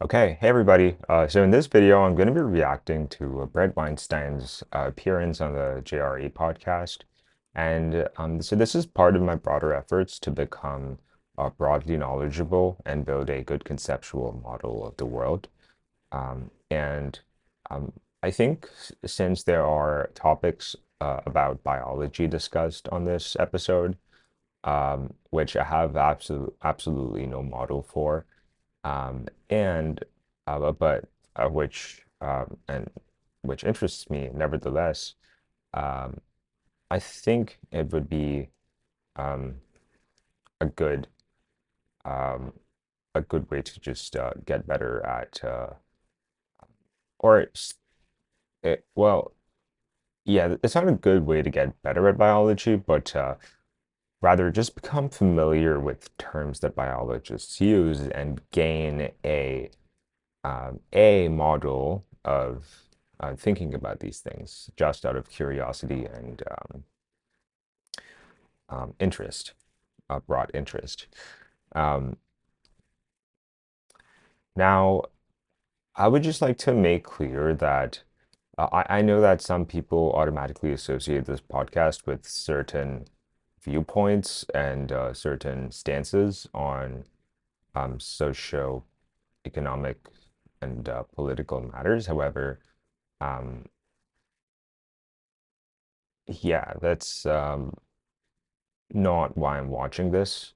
Okay, hey everybody. So in this video, I'm going to be reacting to Bret Weinstein's appearance on the JRE podcast. And so this is part of my broader efforts to become broadly knowledgeable and build a good conceptual model of the world. And I think since there are topics about biology discussed on this episode, which I have absolutely no model for, and but which and which interests me nevertheless. Um, I think it would be um, a good um, a good way to just get better at or well, yeah, it's not a good way to get better at biology, but rather just become familiar with terms that biologists use and gain a model of thinking about these things just out of curiosity and interest, broad interest. Um, Now, I would just like to make clear that I know that some people automatically associate this podcast with certain viewpoints and certain stances on socio-economic and political matters. However, um, yeah, that's not why I'm watching this.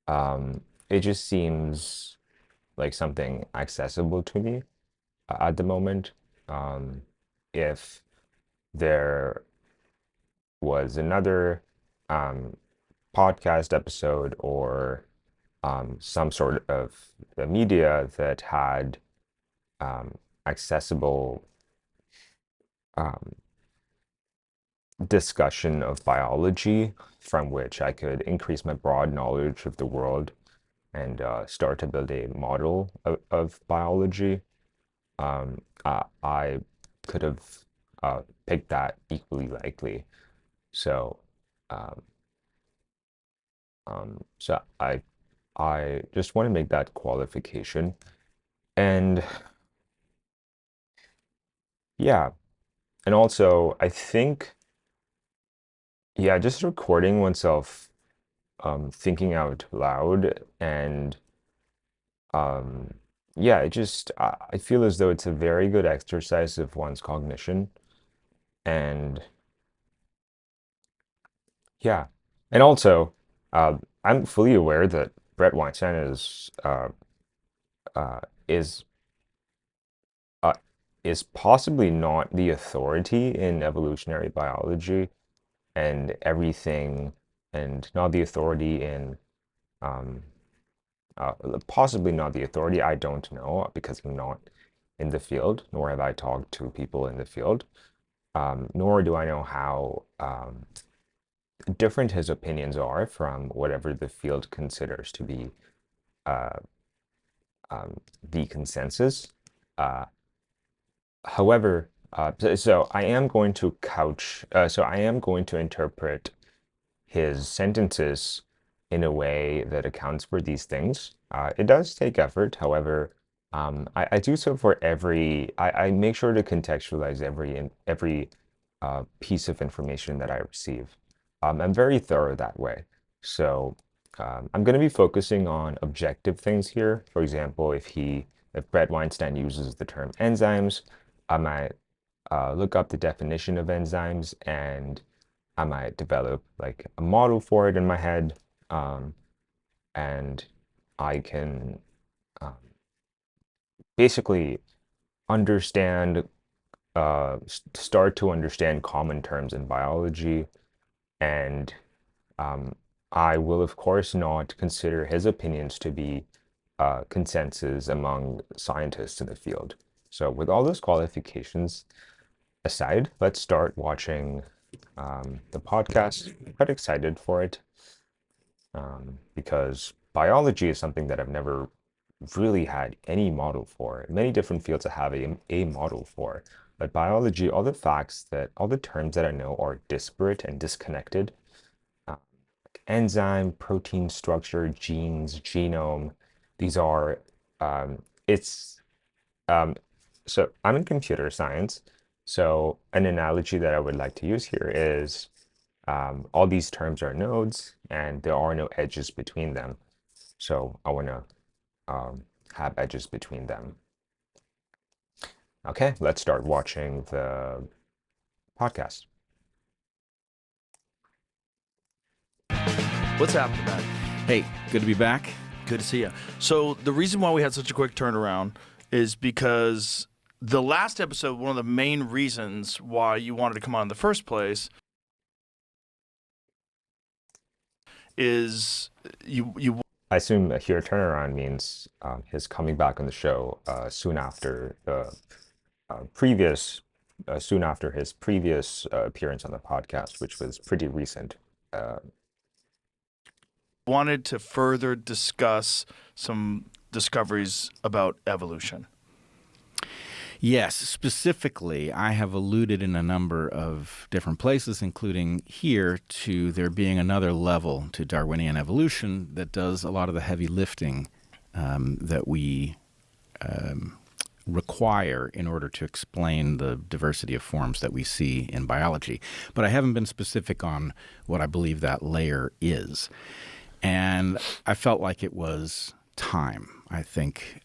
It just seems like something accessible to me at the moment. Um, if there was another um, podcast episode or some sort of the media that had um, accessible um, discussion of biology from which I could increase my broad knowledge of the world and start to build a model of biology, I could have picked that equally likely. So, um, so I just want to make that qualification. And yeah, and also I think, yeah, just recording oneself thinking out loud and um, yeah, I feel as though it's a very good exercise of one's cognition. And yeah, and also I'm fully aware that Bret Weinstein uh, is uh, is possibly not the authority in evolutionary biology and everything, and not the authority in um, possibly not the authority. I don't know because I'm not in the field, nor have I talked to people in the field, nor do I know how different his opinions are from whatever the field considers to be uh, the consensus. Uh, However, so I am going to so I am going to interpret his sentences in a way that accounts for these things. It does take effort. However, I do so for I make sure to contextualize every piece of information that I receive. I'm very thorough that way. So I'm going to be focusing on objective things here. For example, if Bret Weinstein uses the term enzymes, I might look up the definition of enzymes and I might develop like a model for it in my head, um, and I can um, basically understand, start to understand common terms in biology, and um, I will, of course, not consider his opinions to be consensus among scientists in the field. So, with all those qualifications aside, let's start watching the podcast. I'm quite excited for it. Because biology is something that I've never really had any model for. Many different fields I have a model for, but biology, all the terms that I know are disparate and disconnected. Like enzyme, protein structure, genes, genome, these are it's um, so I'm in computer science. So an analogy that I would like to use here is all these terms are nodes and there are no edges between them. So I want to have edges between them. Okay, let's start watching the podcast. What's happening, man? Hey, good to be back. Good to see you. So the reason why we had such a quick turnaround is because the last episode, one of the main reasons why you wanted to come on in the first place is you I assume here turnaround means his coming back on the show soon after the previous, soon after his previous appearance on the podcast, which was pretty recent. Uh, wanted to further discuss some discoveries about evolution. Yes, specifically, I have alluded in a number of different places, including here, to there being another level to Darwinian evolution that does a lot of the heavy lifting that we require in order to explain the diversity of forms that we see in biology. But I haven't been specific on what I believe that layer is. And I felt like it was time. I think,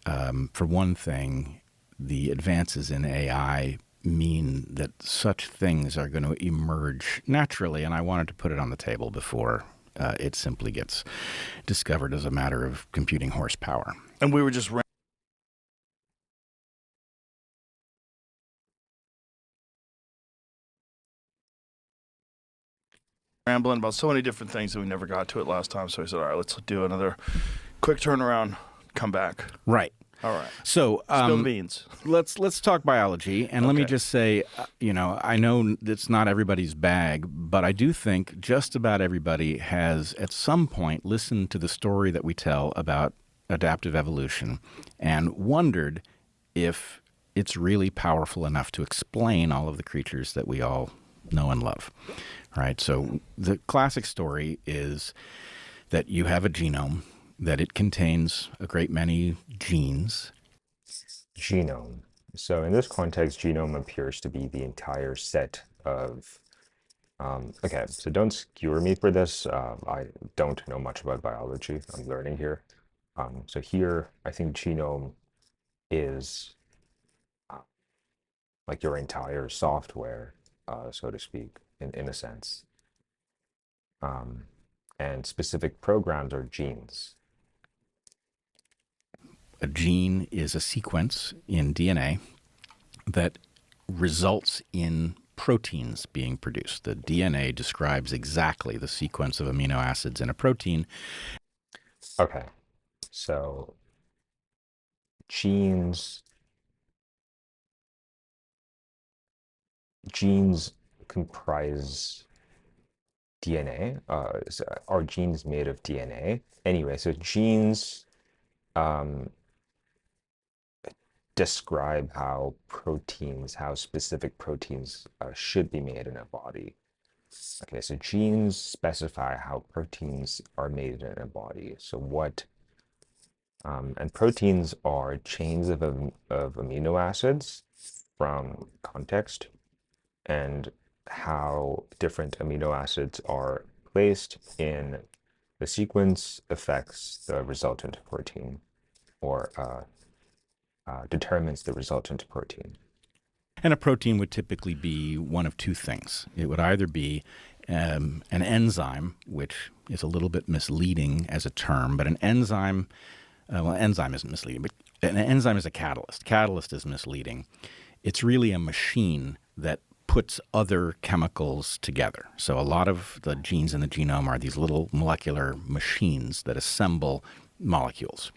for one thing, the advances in AI mean that such things are going to emerge naturally, and I wanted to put it on the table before it simply gets discovered as a matter of computing horsepower. And we were just rambling about so many different things that we never got to it last time. So I said, all right, let's do another quick turnaround, come back. Right. All right. So Spill the beans. let's talk biology, and let me Okay. just say, I know it's not everybody's bag, but I do think just about everybody has at some point listened to the story that we tell about adaptive evolution and wondered if it's really powerful enough to explain all of the creatures that we all know and love. Right? So the classic story is that you have a genome, that it contains a great many genes. Genome. So in this context, genome appears to be the entire set of okay, so don't skewer me for this. I don't know much about biology. I'm learning here. So here, I think genome is like your entire software, so to speak, in a sense. And specific programs are genes. A gene is a sequence in DNA that results in proteins being produced. The DNA describes exactly the sequence of amino acids in a protein. Okay, so genes comprise DNA. Are genes made of DNA? Anyway, so genes um, describe how specific proteins should be made in a body. Okay, so genes specify how proteins are made in a body. So and proteins are chains of amino acids from context, and how different amino acids are placed in the sequence affects the resultant protein, or determines the resultant protein. And a protein would typically be one of two things. It would either be an enzyme, which is a little bit misleading as a term, but an enzyme isn't misleading, but an enzyme is a catalyst. Catalyst is misleading. It's really a machine that puts other chemicals together. So a lot of the genes in the genome are these little molecular machines that assemble molecules.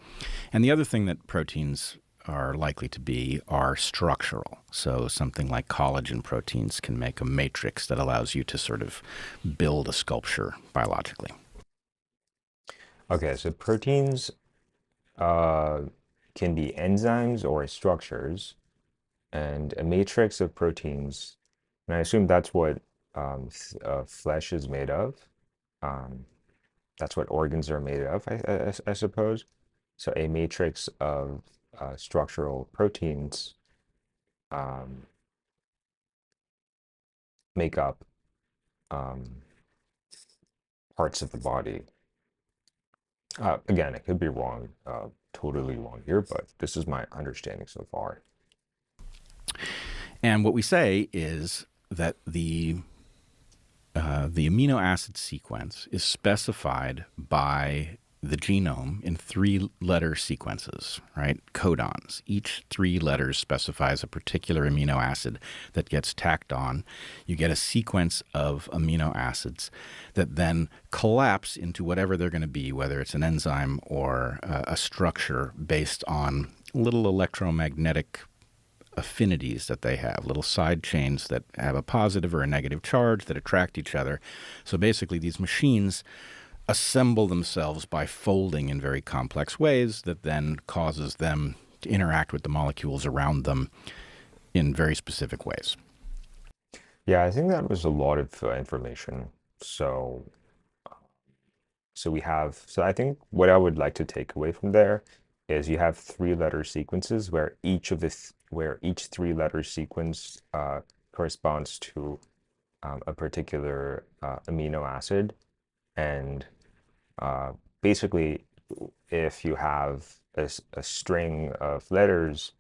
And the other thing that proteins are likely to be are structural. So something like collagen proteins can make a matrix that allows you to sort of build a sculpture biologically. Okay, so proteins can be enzymes or structures, and a matrix of proteins, and I assume that's what flesh is made of. Um, that's what organs are made of, I suppose. So a matrix of structural proteins um, make up um, parts of the body. Again, I could be wrong, totally wrong here, but this is my understanding so far. And what we say is that the amino acid sequence is specified by the genome in 3-letter sequences, right? Codons. Each 3 letters specifies a particular amino acid that gets tacked on. You get a sequence of amino acids that then collapse into whatever they're going to be, whether it's an enzyme or a structure based on little electromagnetic affinities that they have, little side chains that have a positive or a negative charge that attract each other. So basically, these machines assemble themselves by folding in very complex ways that then causes them to interact with the molecules around them in very specific ways. Yeah, I think that was a lot of information. So, so I think what I would like to take away from there is you have 3-letter sequences where each 3-letter sequence corresponds to a particular amino acid, and uh, basically, if you have a string of letters,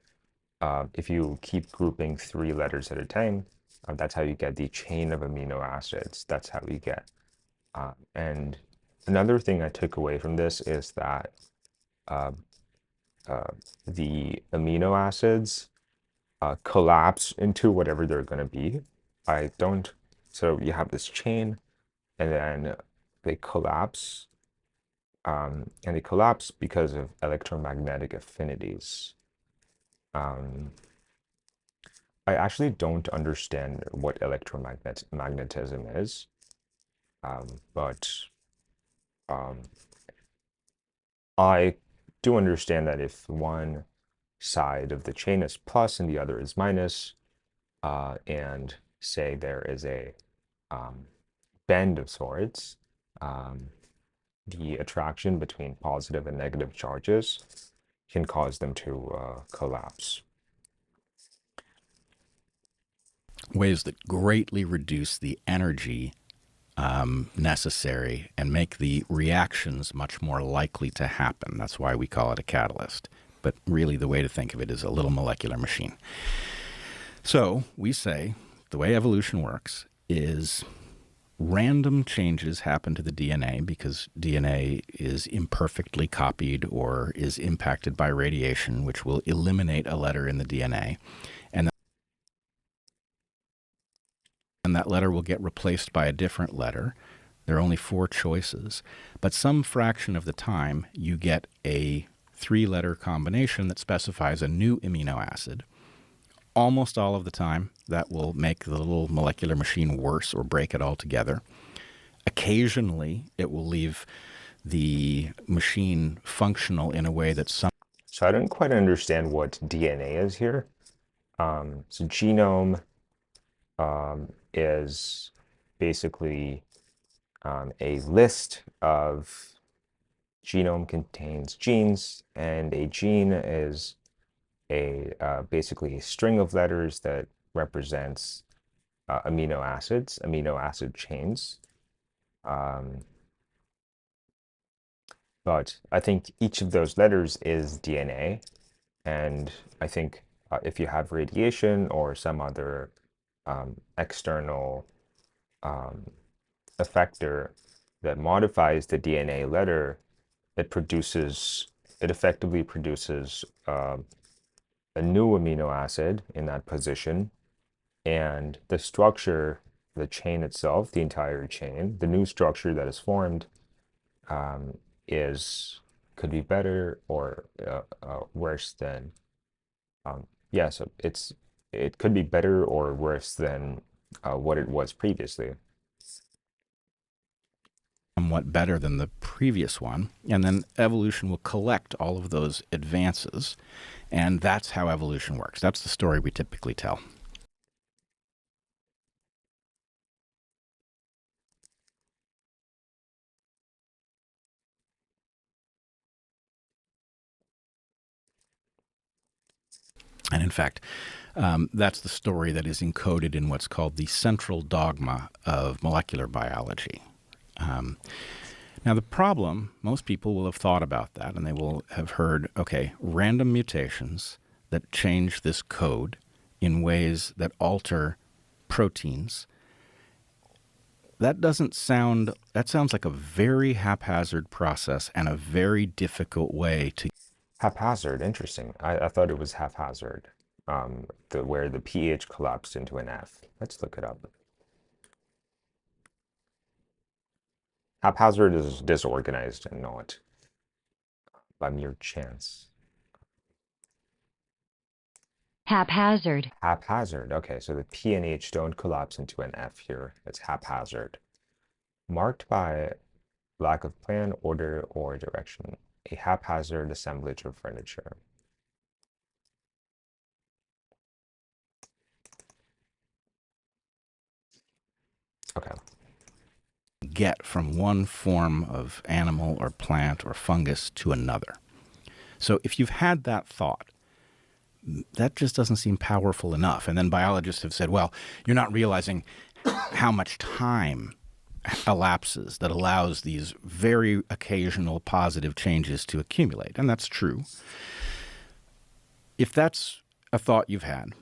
if you keep grouping 3 letters at a time, that's how you get the chain of amino acids. That's how you get. And another thing I took away from this is that uh, uh, the amino acids collapse into whatever they're going to be. I don't. So you have this chain, and then they collapse, and they collapse because of electromagnetic affinities. Um, I actually don't understand what magnetism is, but um, I do understand that if one side of the chain is plus and the other is minus, and say there is a um, bend of sorts, um, the attraction between positive and negative charges can cause them to collapse. Ways that greatly reduce the energy necessary and make the reactions much more likely to happen. That's why we call it a catalyst. But really, the way to think of it is a little molecular machine. So we say the way evolution works is random changes happen to the DNA because DNA is imperfectly copied or is impacted by radiation, which will eliminate a letter in the DNA. And that letter will get replaced by a different letter. There are only 4 choices. But some fraction of the time, you get a 3-letter combination that specifies a new amino acid. Almost all of the time, that will make the little molecular machine worse or break it altogether. Occasionally, it will leave the machine functional in a way that some. So I don't quite understand what DNA is here. So genome is basically a list of genome contains genes, and a gene is a basically a string of letters that represents amino acid chains. Um, but I think each of those letters is DNA, and I think if you have radiation or some other external um, effector that modifies the DNA letter, it effectively produces a new amino acid in that position, and the structure, the chain itself, the entire chain, the new structure that is formed, um, is could be better or worse than yeah. So it could be better or worse than what it was previously. Somewhat better than the previous one. And then evolution will collect all of those advances. And that's how evolution works. That's the story we typically tell. And in fact, that's the story that is encoded in what's called the central dogma of molecular biology. Um, Now, the problem, most people will have thought about that and they will have heard, okay, random mutations that change this code in ways that alter proteins. That sounds like a very haphazard process and a very difficult way to. Haphazard, interesting. I thought it was haphazard, where the pH collapsed into an F. Let's look it up. Haphazard is disorganized and not by mere chance. Haphazard. Haphazard. Okay, so the P and H don't collapse into an F here. It's haphazard. Marked by lack of plan, order, or direction. A haphazard assemblage of furniture. Okay. Get from one form of animal or plant or fungus to another. So if you've had that thought, that just doesn't seem powerful enough. And then biologists have said, well, you're not realizing how much time elapses that allows these very occasional positive changes to accumulate. And that's true. If that's a thought you've had,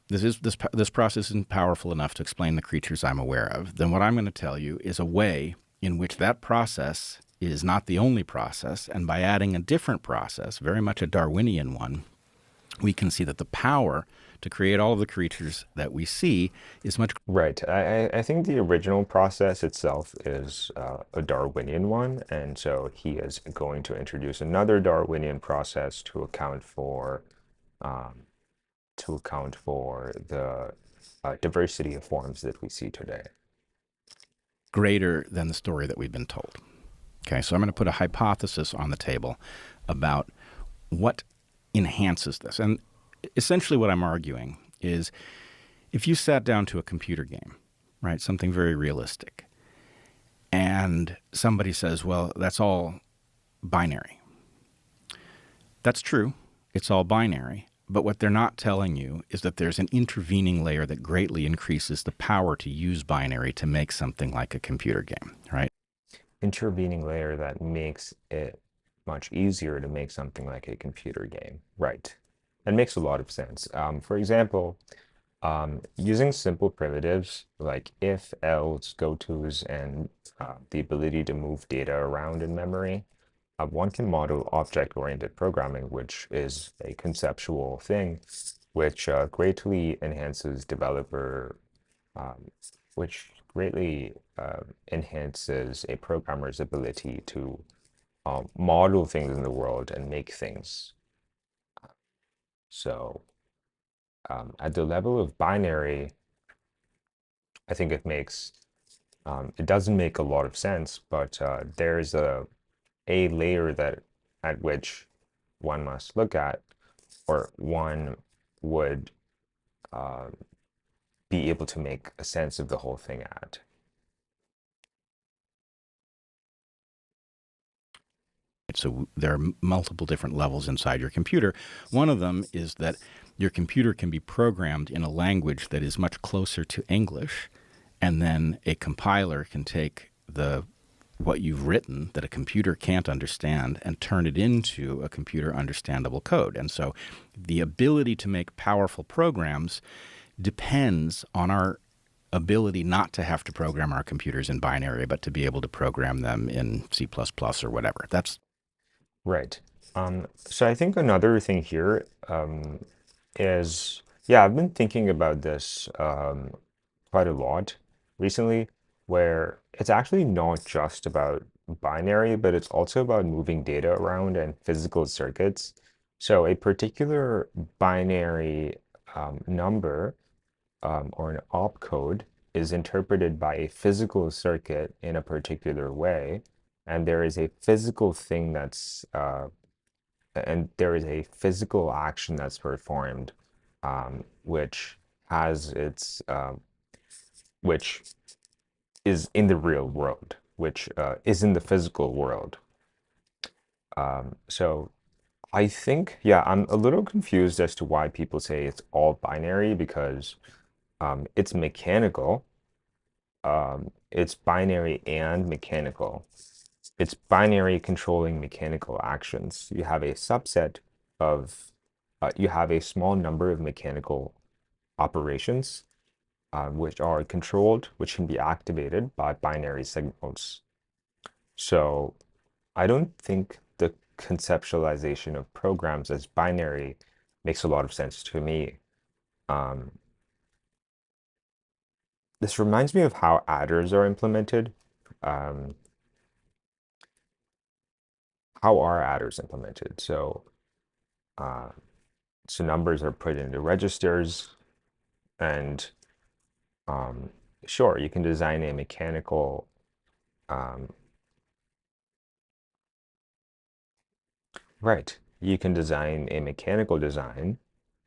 this process isn't powerful enough to explain the creatures I'm aware of, then what I'm going to tell you is a way in which that process is not the only process, and by adding a different process, very much a Darwinian one, we can see that the power to create all of the creatures that we see is much. Right. I think the original process itself is a Darwinian one, and so he is going to introduce another Darwinian process to account for um, the diversity of forms that we see today. Greater than the story that we've been told. Okay, so I'm going to put a hypothesis on the table about what enhances this. And essentially what I'm arguing is if you sat down to a computer game, right, something very realistic, and somebody says, well, that's all binary. That's true. It's all binary. But what they're not telling you is that there's an intervening layer that greatly increases the power to use binary to make something like a computer game, right? Intervening layer that makes it much easier to make something like a computer game. Right. That makes a lot of sense. For example, using simple primitives like if, else, gotos, and the ability to move data around in memory, one can model object-oriented programming, which is a conceptual thing, which greatly enhances developer, um, which greatly enhances a programmer's ability to model things in the world and make things. So at the level of binary, I think it doesn't make a lot of sense, but there's a layer that at which one must look at, or one would uh, be able to make a sense of the whole thing at. So there are multiple different levels inside your computer. One of them is that your computer can be programmed in a language that is much closer to English, and then a compiler can take what you've written that a computer can't understand and turn it into a computer understandable code. And so the ability to make powerful programs depends on our ability not to have to program our computers in binary, but to be able to program them in C++ or whatever. That's Right. So I think another thing here is, yeah, I've been thinking about this quite a lot recently, where it's actually not just about binary, but it's also about moving data around and physical circuits. So a particular binary number or an opcode is interpreted by a physical circuit in a particular way, and there is a physical thing and there is a physical action that's performed, which has which is in the real world, which is in the physical world. So I think, yeah, I'm a little confused as to why people say it's all binary because it's mechanical. It's binary and mechanical. It's binary controlling mechanical actions. You have a subset of, you have a small number of mechanical operations, which are controlled, which can be activated by binary signals. So I don't think the conceptualization of programs as binary makes a lot of sense to me. Um, this reminds me of how adders are implemented. Um, how are adders implemented? Uh, so numbers are put into registers, and um, sure, you can design a mechanical, um, right, you can design a mechanical design.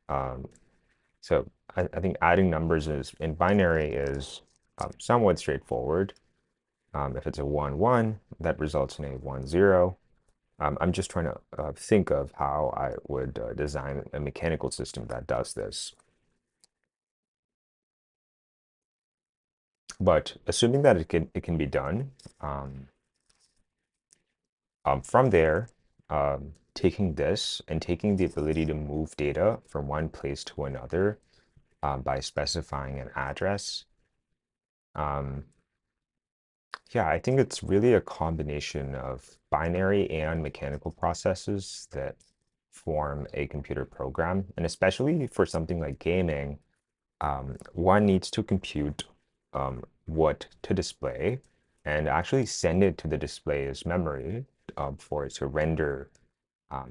Um, so I think adding numbers is in binary is somewhat straightforward. If it's a 1, 1, that results in a 1, 0. I'm just trying to think of how I would design a mechanical system that does this. But assuming that it can be done, um, from there, taking this and taking the ability to move data from one place to another by specifying an address. Um, yeah, I think it's really a combination of binary and mechanical processes that form a computer program. And especially for something like gaming, one needs to compute what to display and actually send it to the display as memory for it to render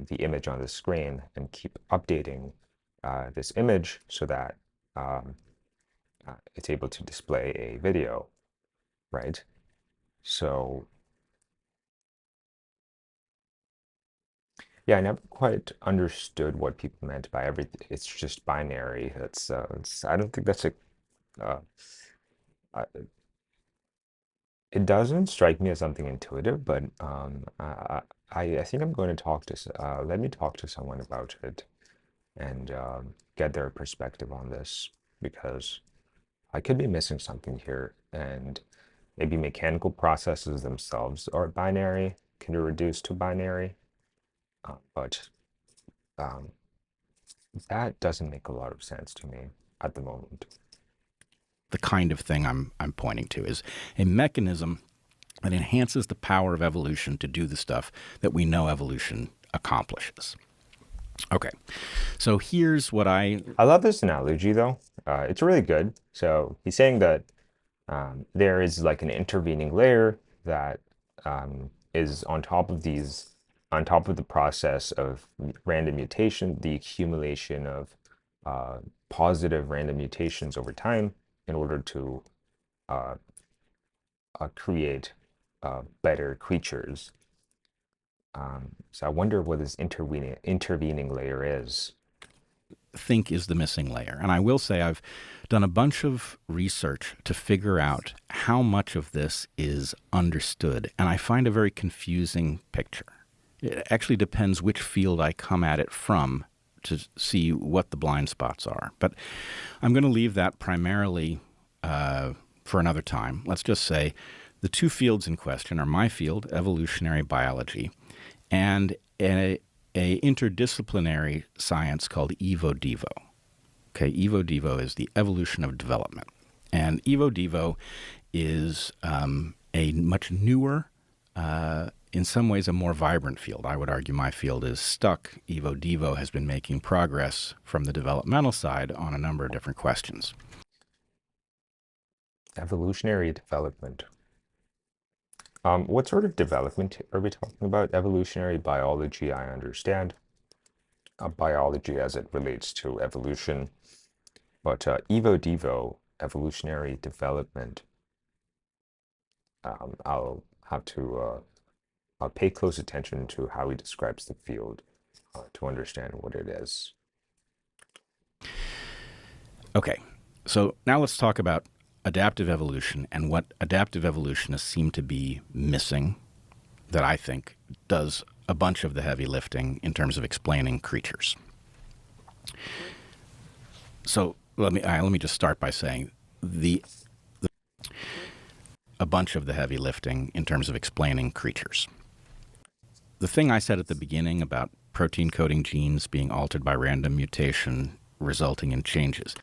the image on the screen and keep updating this image so that um, it's able to display a video, right? So yeah, I never quite understood what people meant by everything. It's just binary. I don't think that's a uh, uh, it doesn't strike me as something intuitive, but I think I'm going to let me talk to someone about it and get their perspective on this because I could be missing something here, and maybe mechanical processes themselves are binary, can be reduced to binary, but um, that doesn't make a lot of sense to me at the moment. The kind of thing I'm pointing to is a mechanism that enhances the power of evolution to do the stuff that we know evolution accomplishes. Okay, so here's what I love this analogy though. It's really good. So he's saying that there is like an intervening layer that is on top of the process of random mutation, the accumulation of positive random mutations over time in order to uh, create better creatures. So I wonder what this intervening layer is. think is the missing layer. And I will say I've done a bunch of research to figure out how much of this is understood, and I find a very confusing picture. It actually depends which field I come at it from to see what the blind spots are. But I'm going to leave that primarily for another time. Let's just say the two fields in question are my field, evolutionary biology, and a interdisciplinary science called Evo-Devo. Okay, Evo-Devo is the evolution of development. And Evo-Devo is a much newer, in some ways a more vibrant field. I would argue my field is stuck. Evo-Devo has been making progress from the developmental side on a number of different questions. Evolutionary development. What sort of development are we talking about? Evolutionary biology, I understand. Biology as it relates to evolution. But Evo-Devo, evolutionary development, I'll have to I'll pay close attention to how he describes the field to understand what it is. Okay, so now let's talk about adaptive evolution and what adaptive evolutionists seem to be missing that I think does a bunch of the heavy lifting in terms of explaining creatures. So let me just start by saying a bunch of the heavy lifting in terms of explaining creatures. The thing I said at the beginning about protein coding genes being altered by random mutation resulting in changes.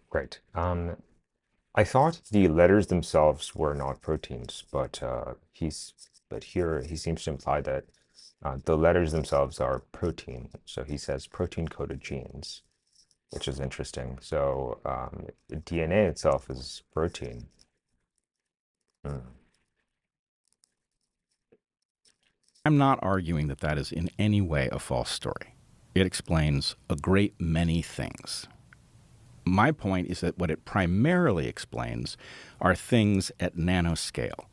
Great. I thought the letters themselves were not proteins, but here he seems to imply that the letters themselves are protein. So he says protein-coded genes, which is interesting. So DNA itself is protein. Mm. I'm not arguing that that is in any way a false story. It explains a great many things. My point is that what it primarily explains are things at nanoscale,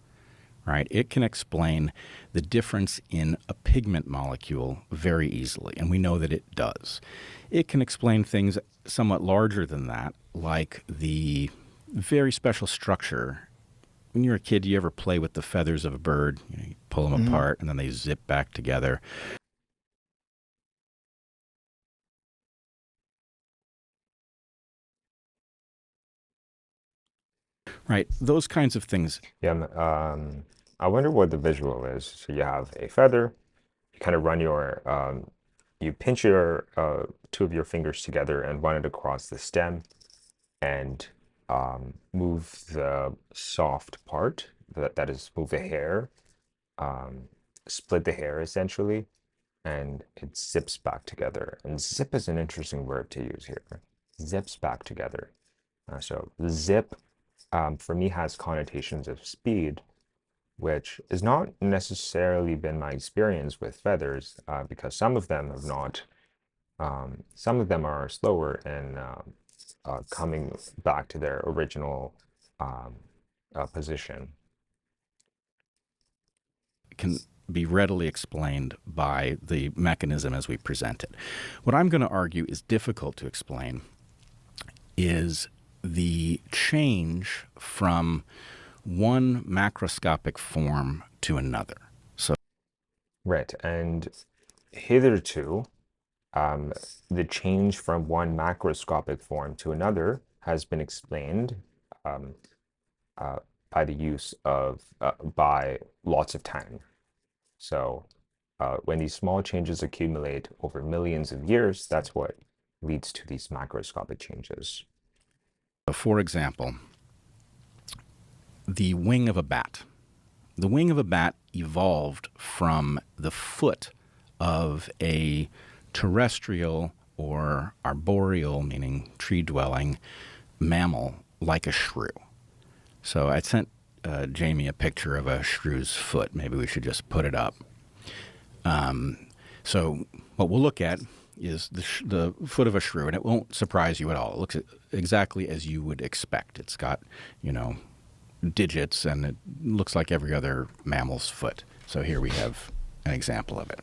right? It can explain the difference in a pigment molecule very easily, and we know that it does. It can explain things somewhat larger than that, like the very special structure. When you're a kid, you ever play with the feathers of a bird? You pull them apart, and then they zip back together. Right, those kinds of things. Yeah, I wonder what the visual is. So you have a feather, you kind of run you pinch your two of your fingers together and run it across the stem and move the soft part, that is, move the hair, split the hair essentially, and it zips back together. And zip is an interesting word to use here. Zips back together. So zip for me has connotations of speed, which has not necessarily been my experience with feathers, because some of them have not, some of them are slower in coming back to their original position. Can be readily explained by the mechanism as we present it. What I'm going to argue is difficult to explain is the change from one macroscopic form to another. So, Right, and hitherto, the change from one macroscopic form to another has been explained um, by the use of by lots of time. So when these small changes accumulate over millions of years, that's what leads to these macroscopic changes. for example, the wing of a bat. The wing of a bat evolved from the foot of a terrestrial or arboreal, meaning tree-dwelling, mammal like a shrew. So I sent Jamie a picture of a shrew's foot. Maybe we should just put it up. So what we'll look at is the foot of a shrew, and it won't surprise you at all. It looks exactly as you would expect. It's got, digits, and it looks like every other mammal's foot. So here we have an example of it.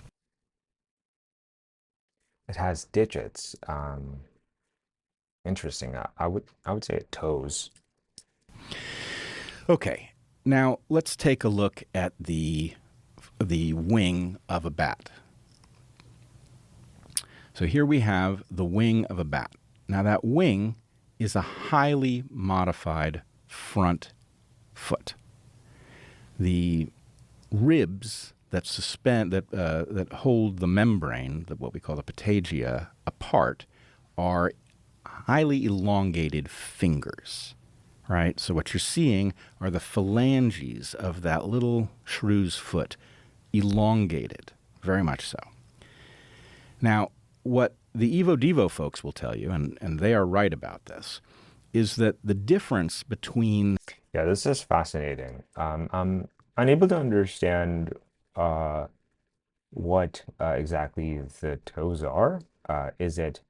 It has digits. Interesting. I would say it toes. Okay, now let's take a look at the wing of a bat. So here we have the wing of a bat. Now that wing is a highly modified front foot. The ribs that that hold the membrane, what we call the patagia, apart, are highly elongated fingers. Right? So what you're seeing are the phalanges of that little shrew's foot, elongated, very much so. Now, what the Evo Devo folks will tell you, and they are right about this, is that the difference between... Yeah, this is fascinating. I'm unable to understand what exactly the toes are. Is it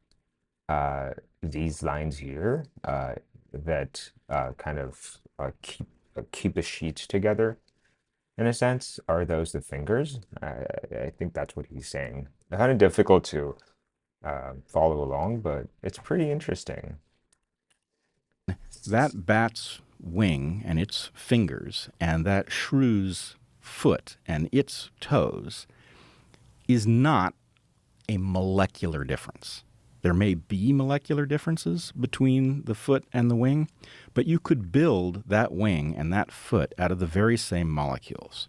these lines here that kind of keep the sheet together in a sense? Are those the fingers? I think that's what he's saying. Kind of difficult to follow along, but it's pretty interesting. That bat's wing and its fingers and that shrew's foot and its toes is not a molecular difference. There may be molecular differences between the foot and the wing, but you could build that wing and that foot out of the very same molecules.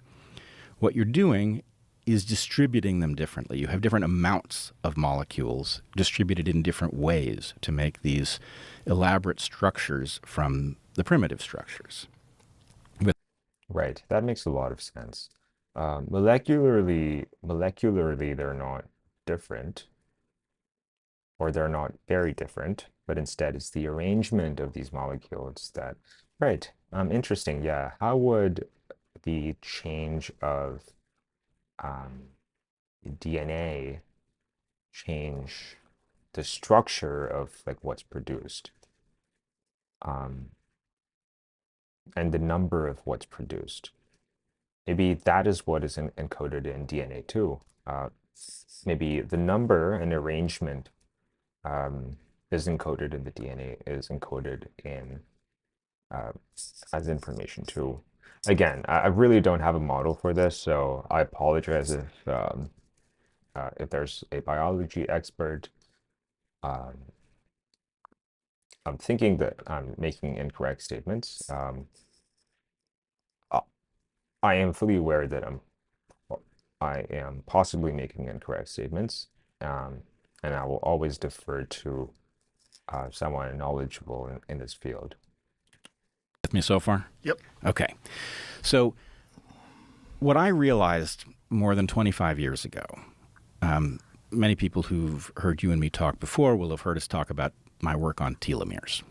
What you're doing is distributing them differently. You have different amounts of molecules distributed in different ways to make these elaborate structures from the primitive structures. Right. That makes a lot of sense. Molecularly, they're not different, or they're not very different, but instead it's the arrangement of these molecules that, right. Interesting. Yeah. How would the change of um, DNA change the structure of like what's produced, um, and the number of what's produced? Maybe that is what is encoded in DNA too. Maybe the number and arrangement is encoded in the DNA, is encoded in uh, as information too. Again, I really don't have a model for this, so I apologize if there's a biology expert. Um, I'm thinking that I'm making incorrect statements. I I am fully aware that I am possibly making incorrect statements, and I will always defer to someone knowledgeable in this field. With me so far? Yep. Okay. So what I realized more than 25 years ago, many people who've heard you and me talk before will have heard us talk about my work on telomeres.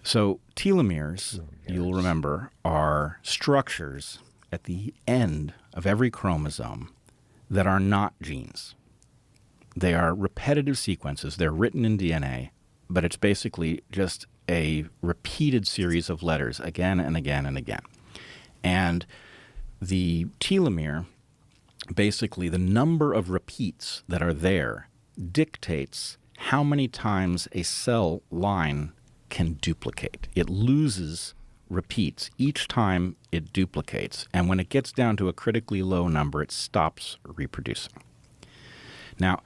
So telomeres, you'll remember, are structures at the end of every chromosome that are not genes. They are repetitive sequences. They're written in DNA, but it's basically just a repeated series of letters again and again and again. And the telomere, basically the number of repeats that are there, dictates how many times a cell line can duplicate. It loses repeats each time it duplicates, and when it gets down to a critically low number, it stops reproducing. Now,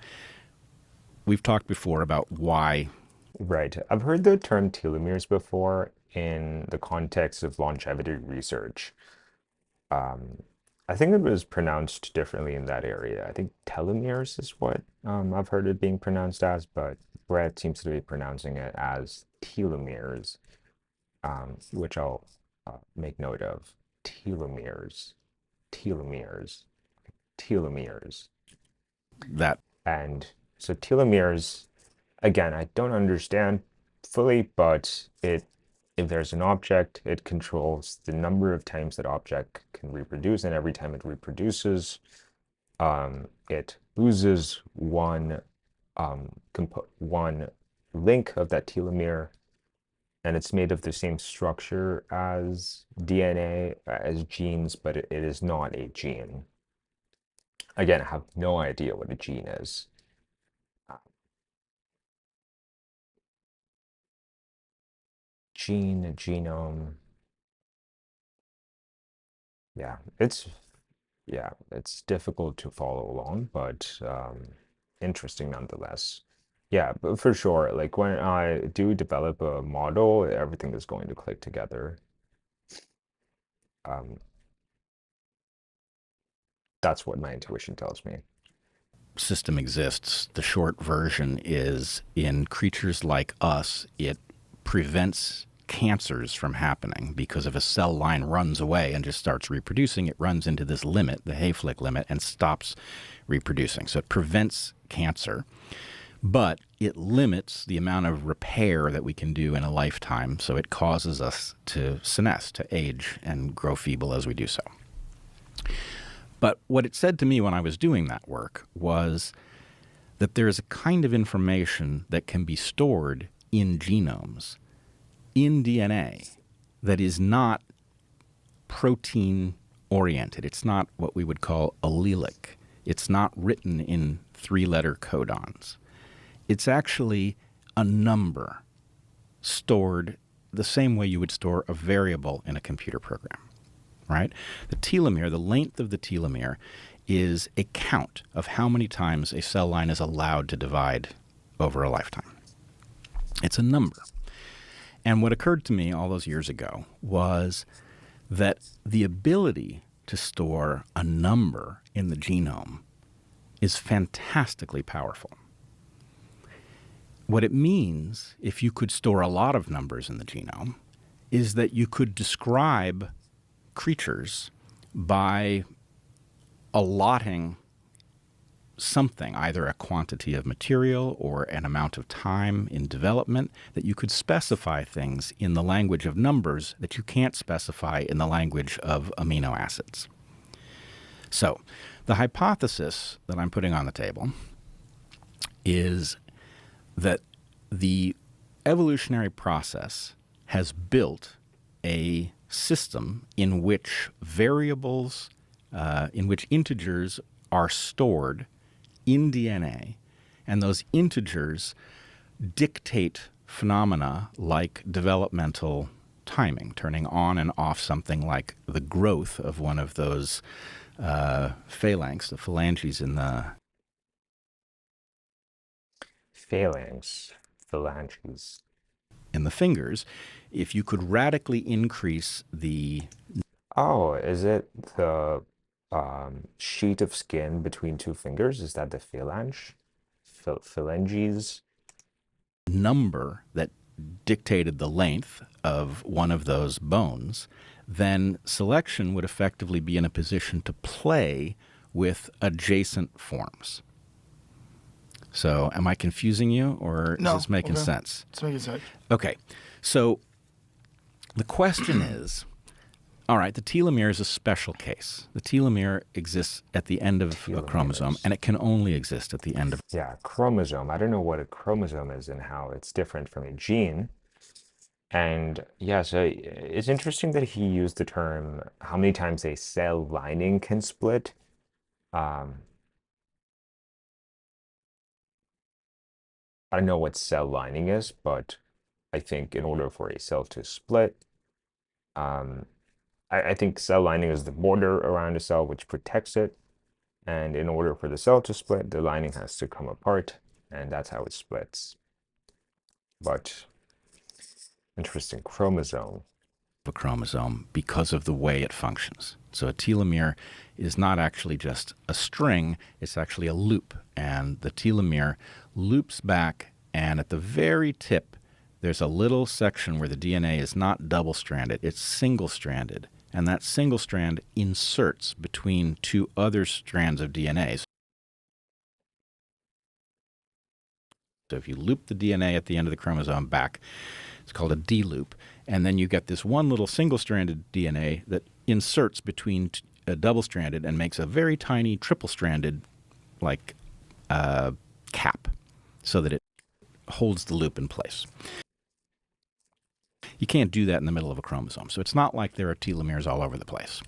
we've talked before about why. Right. I've heard the term telomeres before in the context of longevity research. Um, I think it was pronounced differently in that area. I think telomeres is what I've heard it being pronounced as, but Bret seems to be pronouncing it as telomeres, which I'll make note of. Telomeres, telomeres, telomeres. That And so telomeres, again, I don't understand fully, but if there's an object, it controls the number of times that object can reproduce, and every time it reproduces, it loses one link of that telomere, and it's made of the same structure as DNA, as genes, but it is not a gene. Again, I have no idea what a gene is. Gene, genome. Yeah, it's difficult to follow along, but interesting nonetheless. Yeah, but for sure, like when I do develop a model, everything is going to click together. Um, that's what my intuition tells me. system exists. The short version is in creatures like us, it prevents cancers from happening because if a cell line runs away and just starts reproducing, it runs into this limit, the Hayflick limit, and stops reproducing. So it prevents cancer, but it limits the amount of repair that we can do in a lifetime. So it causes us to senesce, to age, and grow feeble as we do so. But what it said to me when I was doing that work was that there is a kind of information that can be stored in genomes, in DNA, that is not protein oriented. It's not what we would call allelic. It's not written in three-letter codons. It's actually a number stored the same way you would store a variable in a computer program, right? The telomere, the length of the telomere, is a count of how many times a cell line is allowed to divide over a lifetime. It's a number. And what occurred to me all those years ago was that the ability to store a number in the genome is fantastically powerful. What it means, if you could store a lot of numbers in the genome, is that you could describe creatures by allotting something, either a quantity of material or an amount of time in development, that you could specify things in the language of numbers that you can't specify in the language of amino acids. So, the hypothesis that I'm putting on the table is that the evolutionary process has built a system in which variables, in which integers are stored in DNA, and those integers dictate phenomena like developmental timing, turning on and off something like the growth of one of those phalanx, the phalanges in the phalanges. in the fingers. If you could radically increase the Oh, is it the sheet of skin between two fingers? Is that the phalange? Phalanges? number that dictated the length of one of those bones, then selection would effectively be in a position to play with adjacent forms. So am I confusing you, or is No, this making okay. sense? It's making sense. Okay. So the question is, all right, the telomere is a special case. The telomere exists at the end of a chromosome, Telomeres. and it can only exist at the end of. Yeah, chromosome. I don't know what a chromosome is and how it's different from a gene. And yeah, so it's interesting that he used the term how many times a cell lining can split. Um, I don't know what cell lining is, but I think in order for a cell to split, um, I think cell lining is the border around a cell which protects it. And in order for the cell to split, the lining has to come apart, and that's how it splits. But interesting, chromosome. A chromosome because of the way it functions. So a telomere is not actually just a string, it's actually a loop. And the telomere loops back, and at the very tip, there's a little section where the DNA is not double-stranded, it's single-stranded. And that single strand inserts between two other strands of DNA. So if you loop the DNA at the end of the chromosome back, it's called a D-loop. And then you get this one little single-stranded DNA that inserts between double-stranded and makes a very tiny triple-stranded, like, cap, so that it holds the loop in place. You can't do that in the middle of a chromosome. So it's not like there are telomeres all over the place.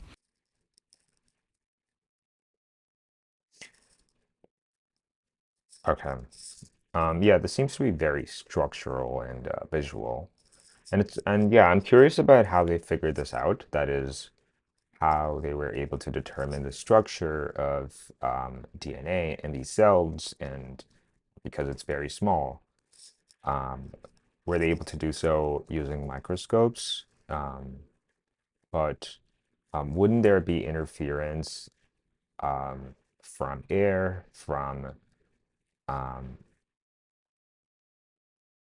Okay. Yeah, this seems to be very structural and visual. And yeah, I'm curious about how they figured this out. That is, how they were able to determine the structure of DNA in these cells, and because it's very small, um, were they able to do so using microscopes? But wouldn't there be interference from air, um,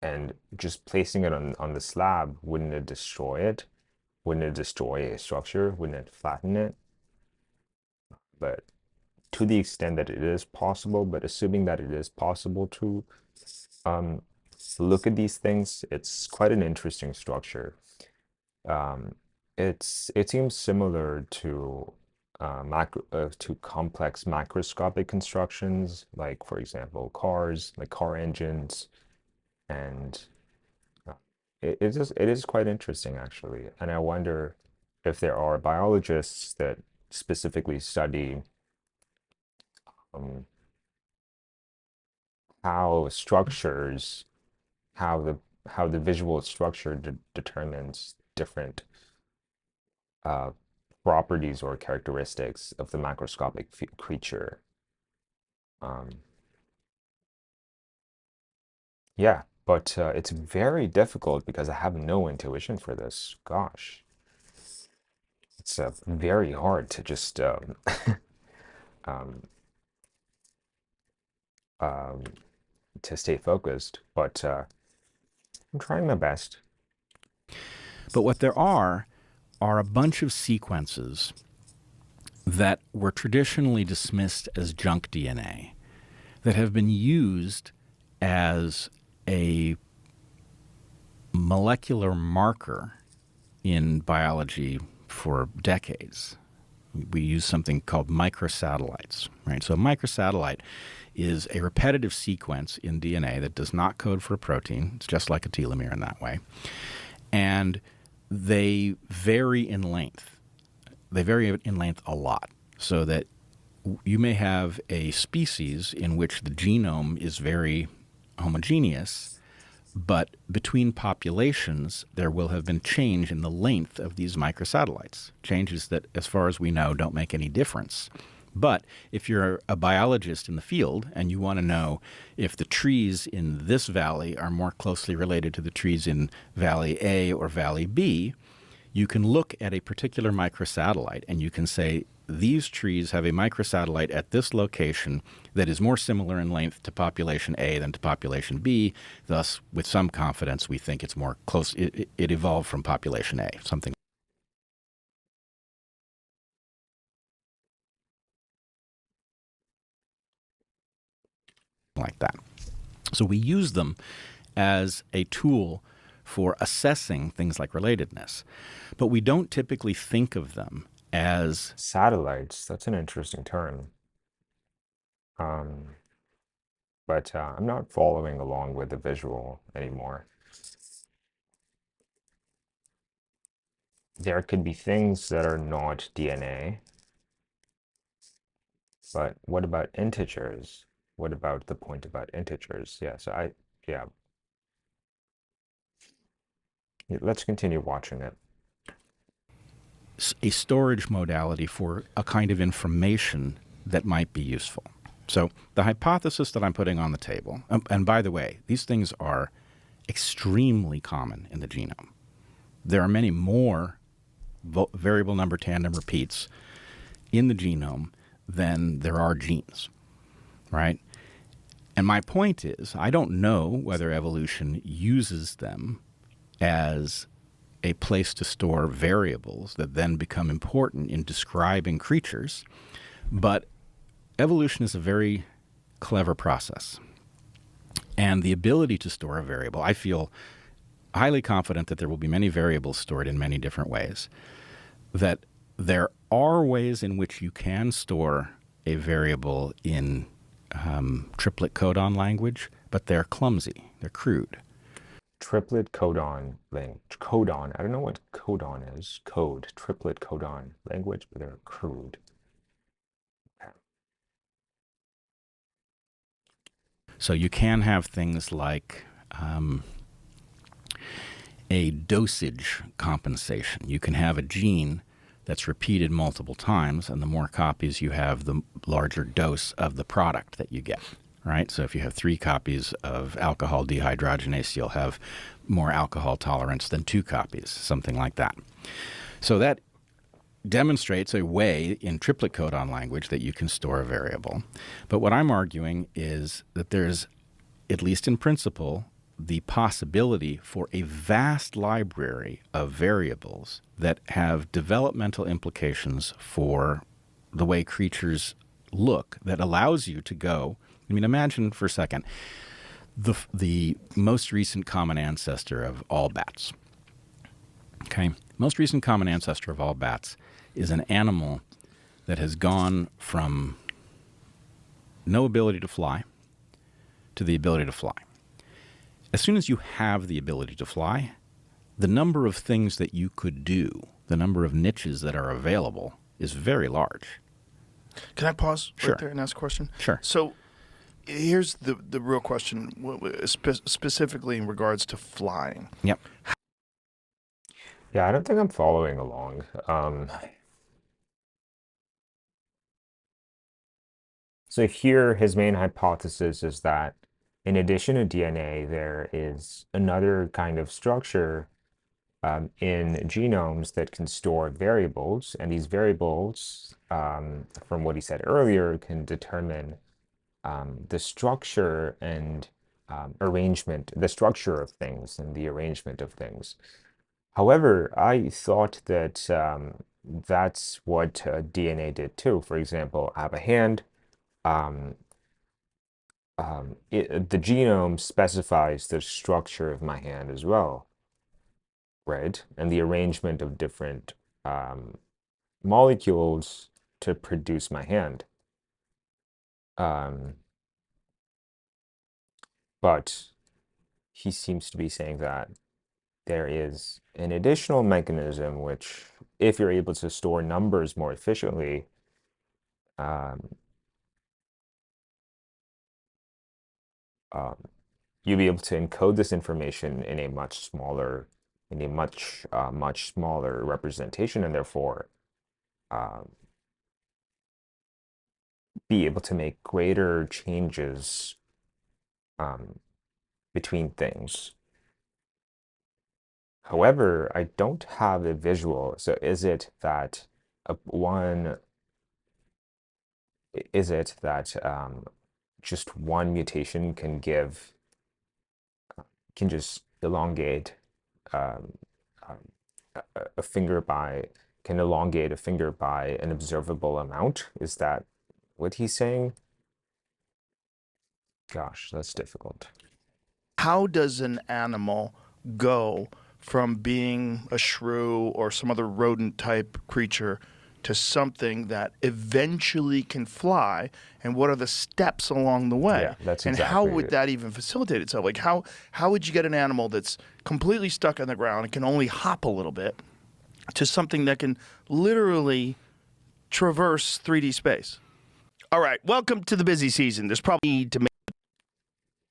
and just placing it on the slab, wouldn't it destroy it? Wouldn't it destroy a structure? Wouldn't it flatten it? But to the extent that it is possible, but assuming that it is possible to um, look at these things, it's quite an interesting structure. Um, it seems similar to to complex macroscopic constructions, like for example, cars, like car engines, and uh, it is quite interesting actually. And I wonder if there are biologists that specifically study um, how structures, how the how the visual structure determines different uh, properties or characteristics of the macroscopic creature. Um, yeah, but it's very difficult because I have no intuition for this. Gosh, it's very hard to just um, um, to stay focused, but I'm trying my best. But what there are a bunch of sequences that were traditionally dismissed as junk DNA that have been used as a molecular marker in biology for decades. We use something called microsatellites, right? So a microsatellite is a repetitive sequence in DNA that does not code for a protein. It's just like a telomere in that way. And they vary in length. They vary in length a lot, so that you may have a species in which the genome is very homogeneous, but between populations, there will have been change in the length of these microsatellites, changes that, as far as we know, don't make any difference. But if you're a biologist in the field and you want to know if the trees in this valley are more closely related to the trees in Valley A or Valley B, you can look at a particular microsatellite and you can say, these trees have a microsatellite at this location that is more similar in length to population A than to population B. Thus, with some confidence, we think it's more close. It evolved from population A, something like that. So we use them as a tool for assessing things like relatedness, but we don't typically think of them as Satellites, that's an interesting term. Um, but I'm not following along with the visual anymore. There could be things that are not DNA, but what about integers? What about the point about integers? Yeah, so yeah, let's continue watching it. a storage modality for a kind of information that might be useful. So the hypothesis that I'm putting on the table, and by the way, these things are extremely common in the genome. There are many more variable number tandem repeats in the genome than there are genes, right? And my point is, I don't know whether evolution uses them as a place to store variables that then become important in describing creatures, but evolution is a very clever process. And the ability to store a variable, I feel highly confident that there will be many variables stored in many different ways, that there are ways in which you can store a variable in triplet codon language, but they're clumsy, they're crude. Triplet codon language. Codon. I don't know what codon is. Code. Triplet codon language, but they're crude. Okay. So you can have things like a dosage compensation. You can have a gene that's repeated multiple times, and the more copies you have, the larger dose of the product that you get, right? So if you have 3 copies of alcohol dehydrogenase, you'll have more alcohol tolerance than 2 copies, something like that. So that demonstrates a way in triplet codon language that you can store a variable. But what I'm arguing is that there's, at least in principle, the possibility for a vast library of variables that have developmental implications for the way creatures look that allows you to go. I mean, imagine for a second the most recent common ancestor of all bats. Okay, most recent common ancestor of all bats is an animal that has gone from no ability to fly to the ability to fly. As soon as you have the ability to fly, the number of things that you could do, the number of niches that are available, is very large. Can I pause Sure. right there and ask a question? Sure. So here's the real question, specifically in regards to flying. Yep. Yeah, I don't think I'm following along. So here, his main hypothesis is that in addition to DNA, there is another kind of structure in genomes that can store variables, and these variables, from what he said earlier, can determine the structure and arrangement, the structure of things and the arrangement of things. However, I thought that that's what DNA did too. For example, I have a hand. Um, the genome specifies the structure of my hand as well, right? And the arrangement of different molecules to produce my hand. Um, but he seems to be saying that there is an additional mechanism which, if you're able to store numbers more efficiently, um, um, you'll be able to encode this information in a much smaller representation, and therefore um, be able to make greater changes um, between things. However, I don't have a visual. So is it that just one mutation can just elongate um, um, a finger by can elongate a finger by an observable amount? Is that what he's saying? Gosh, that's difficult. How does an animal go from being a shrew or some other rodent type creature to something that eventually can fly, and what are the steps along the Yeah, way? that's And how exactly would it. that even facilitate itself? Like how would you get an animal that's completely stuck on the ground and can only hop a little bit to something that can literally traverse 3D space? All right, welcome to the busy season. There's probably need to make,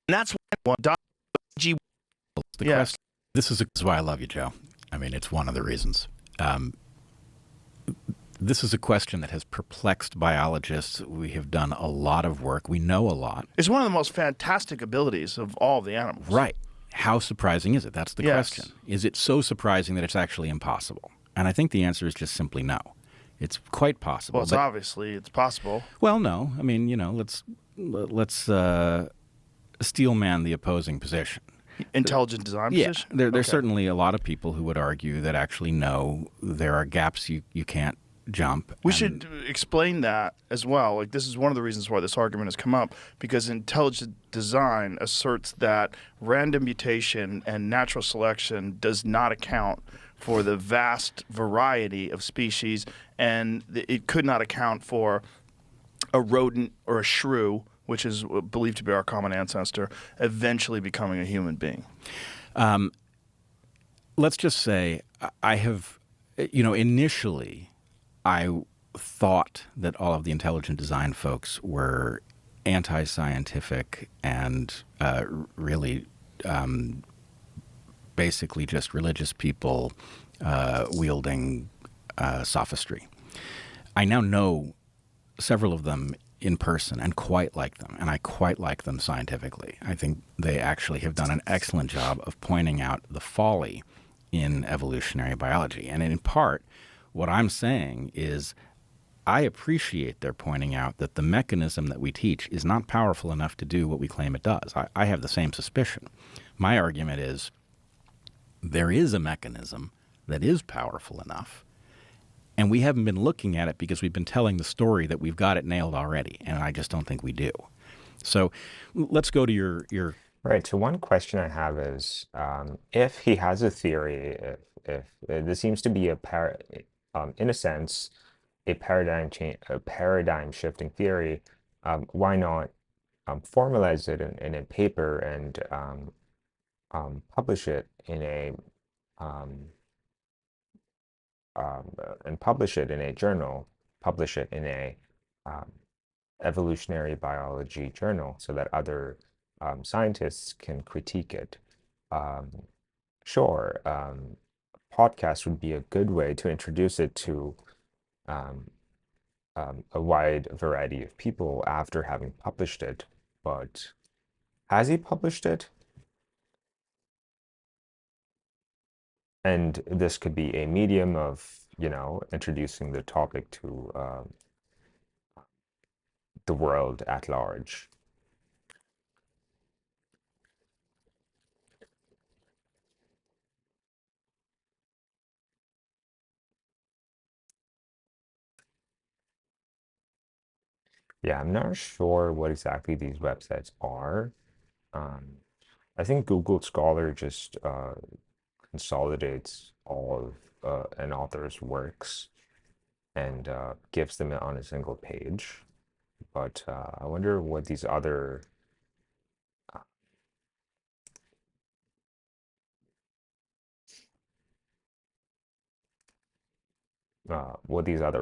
and that's why G. The Yes. question. This is why I love you, Joe. I mean, it's one of the reasons. This is a question that has perplexed biologists. We have done a lot of work. We know a lot. It's one of the most fantastic abilities of all of the animals. Right. How surprising is it? That's the Yes. question. Is it so surprising that it's actually impossible? And I think the answer is just simply no. It's quite possible. Well, it's obviously it's possible. Well, no. I mean, let's steel man the opposing position. Intelligent design Yeah, position? there's Okay. certainly a lot of people who would argue that actually no, there are gaps you can't jump. We should explain that as well. Like, this is one of the reasons why this argument has come up, because intelligent design asserts that random mutation and natural selection does not account for the vast variety of species, and it could not account for a rodent or a shrew, which is believed to be our common ancestor, eventually becoming a human being. Let's just say I have, initially I thought that all of the intelligent design folks were anti-scientific and really basically just religious people wielding sophistry. I now know several of them in person and quite like them, and I quite like them scientifically. I think they actually have done an excellent job of pointing out the folly in evolutionary biology. And in part, what I'm saying is I appreciate their pointing out that the mechanism that we teach is not powerful enough to do what we claim it does. I have the same suspicion. My argument is there is a mechanism that is powerful enough, and we haven't been looking at it because we've been telling the story that we've got it nailed already, and I just don't think we do. So let's go to your Right. So one question I have is, if he has a theory, if this seems to be in a sense, a paradigm shifting theory, why not formalize it in a paper and publish it in a um, publish it in a journal, publish it in a um, evolutionary biology journal so that other scientists can critique it. Um, sure, podcast would be a good way to introduce it to um, a wide variety of people after having published it. But has he published it? And this could be a medium of, introducing the topic to the world at large. Yeah, I'm not sure what exactly these websites are. Um, I think Google Scholar just consolidates all of an author's works and gives them on a single page. But I wonder what these other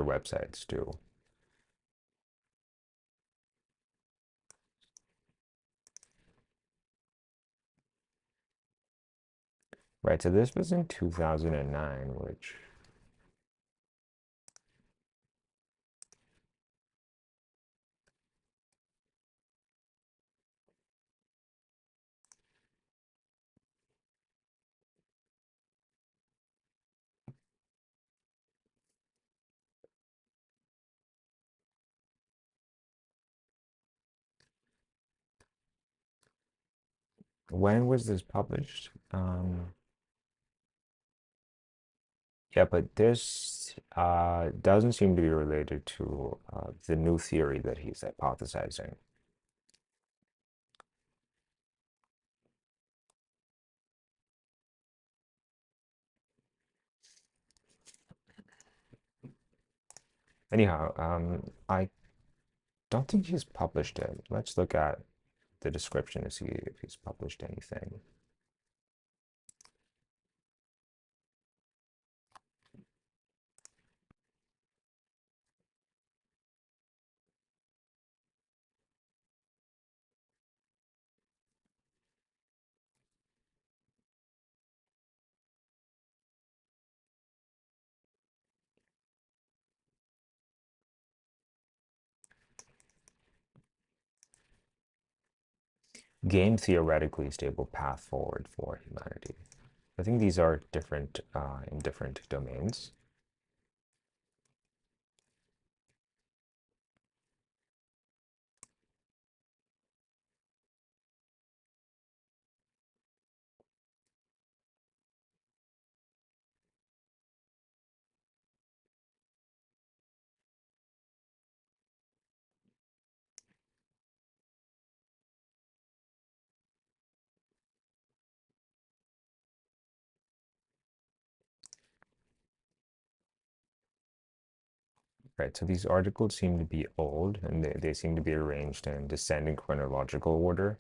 websites do. Right, so this was in 2009, which when was this published? Yeah, but this doesn't seem to be related to the new theory that he's hypothesizing. Anyhow, I don't think he's published it. Let's look at the description to see if he's published anything. Game theoretically stable path forward for humanity. I think these are different in different domains. Right, so these articles seem to be old and they seem to be arranged in descending chronological order.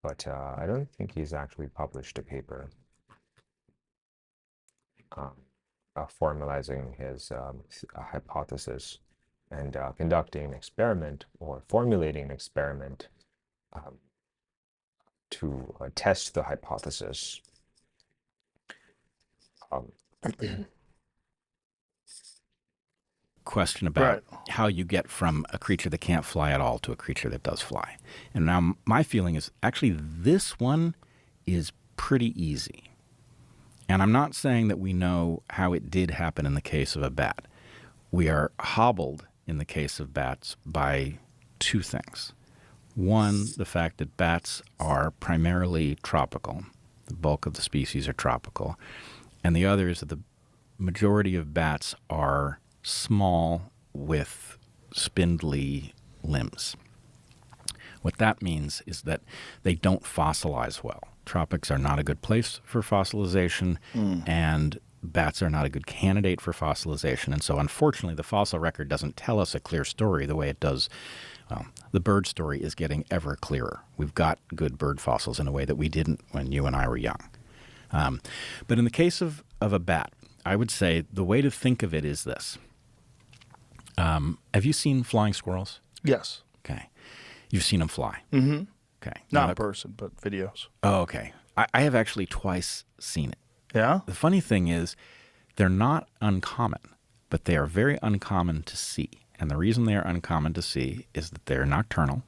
But I don't think he's actually published a paper um, formalizing his hypothesis and conducting an experiment or formulating an experiment um, to test the hypothesis. Um, Question Right. about how you get from a creature that can't fly at all to a creature that does fly. And now my feeling is actually this one is pretty easy. And I'm not saying that we know how it did happen in the case of a bat. We are hobbled in the case of bats by two things. One, the fact that bats are primarily tropical. The bulk of the species are tropical. And the other is that the majority of bats are small with spindly limbs. What that means is that they don't fossilize well. Tropics are not a good place for fossilization, and bats are not a good candidate for fossilization. And so, unfortunately, the fossil record doesn't tell us a clear story the way it does Well, the bird story is getting ever clearer. We've got good bird fossils in a way that we didn't when you and I were young. But in the case of a bat, I would say the way to think of it is this. Have you seen flying squirrels? Yes. Okay. You've seen them fly? Mm-hmm. Okay. Not Now, in person, but videos. oh, okay. I have actually twice seen it. Yeah? The funny thing is, they're not uncommon, but they are very uncommon to see. And the reason they are uncommon to see is that they're nocturnal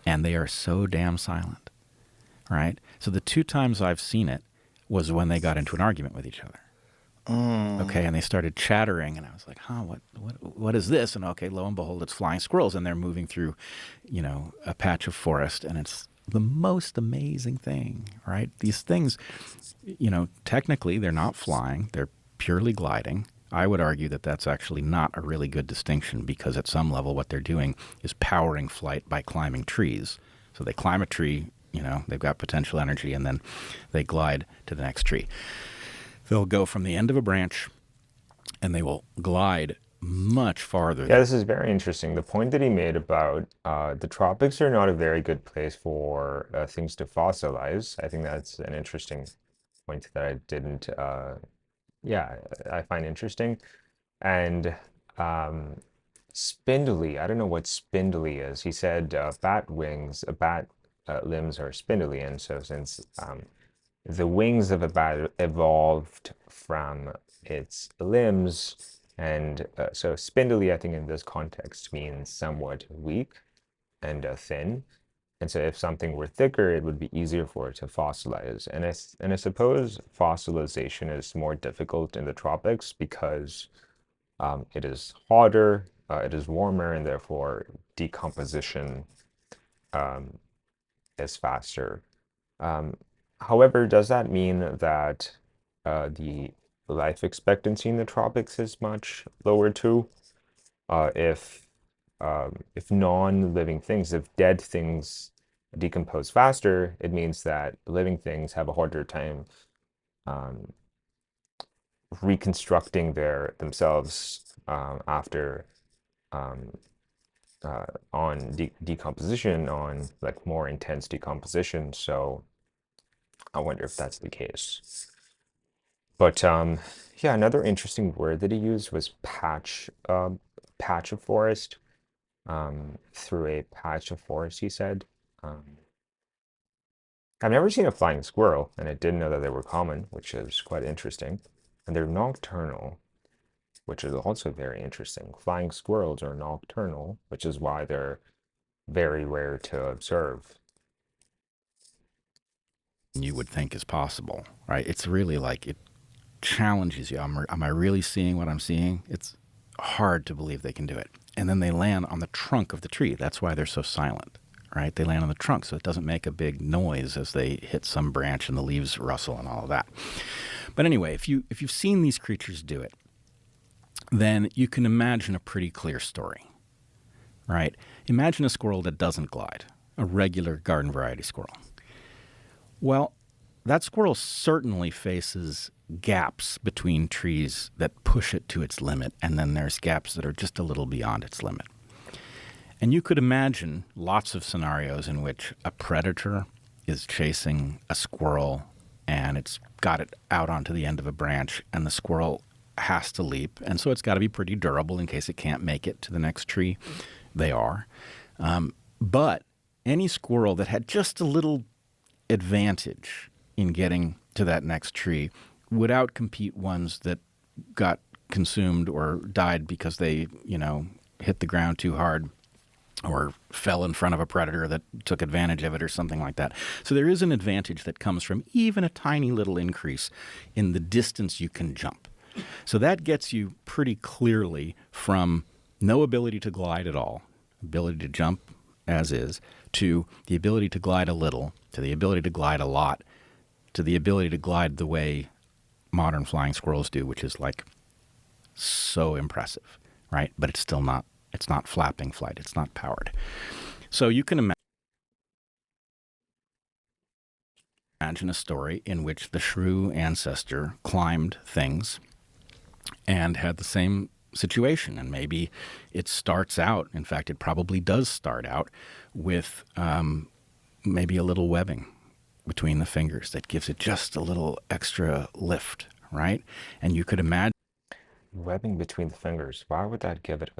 and they are so damn silent, right? So the 2 times I've seen it was when they got into an argument with each other. Okay, and they started chattering, and I was like, what is this? And okay, lo and behold, it's flying squirrels, and they're moving through, a patch of forest, and it's the most amazing thing, right? These things, technically they're not flying, they're purely gliding. I would argue that that's actually not a really good distinction because at some level what they're doing is powering flight by climbing trees. So they climb a tree, they've got potential energy, and then they glide to the next tree. They'll go from the end of a branch and they will glide much farther. Yeah, this is very interesting. The point that he made about the tropics are not a very good place for things to fossilize. I think that's an interesting point that I didn't, I find interesting. And spindly, I don't know what spindly is. He said bat limbs are spindly, and so since the wings of a bat evolved from its limbs, and so spindly, I think in this context means somewhat weak and thin. And so if something were thicker, it would be easier for it to fossilize. And I suppose fossilization is more difficult in the tropics because it is hotter, it is warmer, and therefore decomposition is faster. However, does that mean that the life expectancy in the tropics is much lower too? If non-living things, if dead things decompose faster, it means that living things have a harder time reconstructing themselves after on decomposition, on like more intense decomposition. So I wonder if that's the case. But yeah, another interesting word that he used was patch of forest. Through a patch of forest, he said. I've never seen a flying squirrel, and I didn't know that they were common, which is quite interesting. And they're nocturnal, which is also very interesting. Flying squirrels are nocturnal, which is why they're very rare to observe. You would think is possible, right? It's really like it challenges you. Am I really seeing what I'm seeing? It's hard to believe they can do it. And then they land on the trunk of the tree. That's why they're so silent, right? They land on the trunk so it doesn't make a big noise as they hit some branch and the leaves rustle and all of that. But anyway, if you've seen these creatures do it, then you can imagine a pretty clear story, right? Imagine a squirrel that doesn't glide, a regular garden variety squirrel. Well, that squirrel certainly faces gaps between trees that push it to its limit, and then there's gaps that are just a little beyond its limit. And you could imagine lots of scenarios in which a predator is chasing a squirrel and it's got it out onto the end of a branch, and the squirrel has to leap, and so it's got to be pretty durable in case it can't make it to the next tree. They are. But any squirrel that had just a little advantage in getting to that next tree would outcompete ones that got consumed or died because they, hit the ground too hard or fell in front of a predator that took advantage of it or something like that. So there is an advantage that comes from even a tiny little increase in the distance you can jump. So that gets you pretty clearly from no ability to glide at all, ability to jump as is, to the ability to glide a little, to the ability to glide a lot, to the ability to glide the way modern flying squirrels do, which is like so impressive, right? But it's still not, it's not flapping flight. It's not powered. So you can imagine a story in which the shrew ancestor climbed things and had the same situation. And maybe it starts out, in fact, it probably does start out with maybe a little webbing between the fingers that gives it just a little extra lift, right? And you could imagine Webbing between the fingers. Why would that give it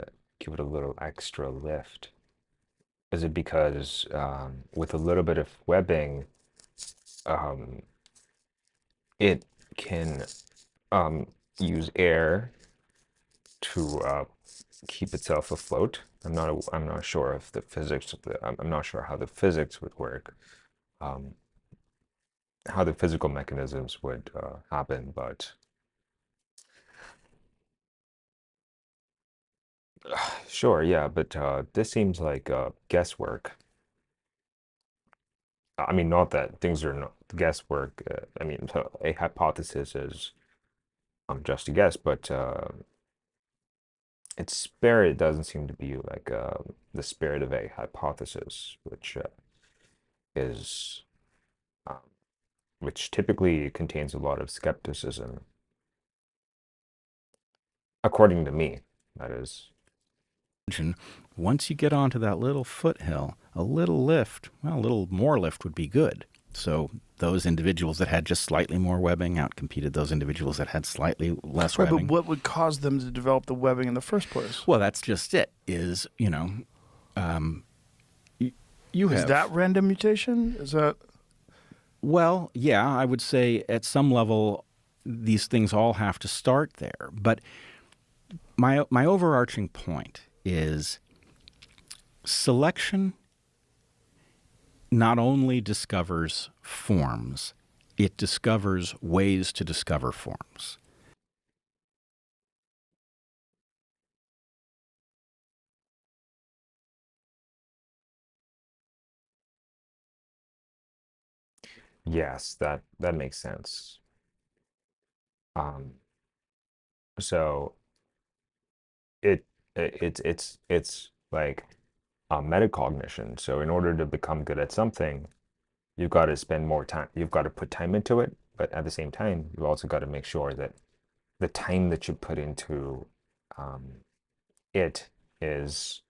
a little extra lift? Is it because with a little bit of webbing, um, it can um, use air to keep itself afloat? I'm not sure if the physics of I'm not sure how the physics would work, um, how the physical mechanisms would happen, but sure, yeah. But this seems like guesswork. I mean, not that things are not guesswork. I mean, so a hypothesis is just a guess, but its spirit doesn't seem to be like the spirit of a hypothesis, is um, which typically contains a lot of skepticism, according to me. That is, once you get onto that little foothill, a little lift, well, a little more lift would be good. So those individuals that had just slightly more webbing outcompeted those individuals that had slightly less Right, but webbing. what would cause them to develop the webbing in the first place? Well, that's just it. Is you Is have that random mutation? Is that well, yeah, I would say at some level these things all have to start there. But my overarching point is selection not only discovers forms, it discovers ways to discover forms. yes, that makes sense. Um, so it it's like metacognition. So in order to become good at something, you've got to spend more time. You've got to put time into it, but at the same time, you've also got to make sure that the time that you put into um, it is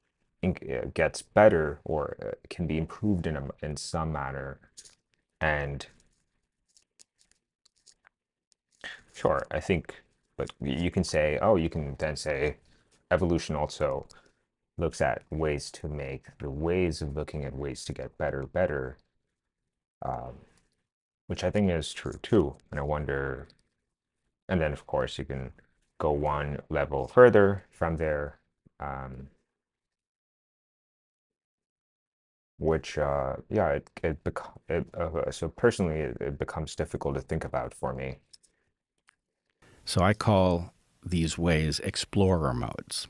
gets better or can be improved in some manner. And sure, I think, but you can say, oh, you can then say evolution also looks at ways to make the ways of looking at ways to get better, um, which I think is true too. And I wonder, and then of course you can go one level further from there, um, which yeah, so personally it becomes difficult to think about for me. So I call these ways explorer modes.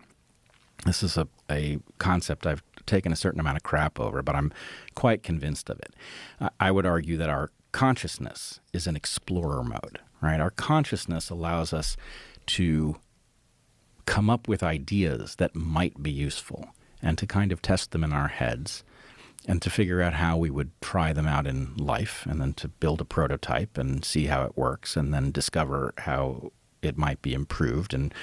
This is a concept I've taken a certain amount of crap over, but I'm quite convinced of it. I would argue that our consciousness is an explorer mode, right? Our consciousness allows us to come up with ideas that might be useful and to kind of test them in our heads and to figure out how we would try them out in life and then to build a prototype and see how it works and then discover how it might be improved. And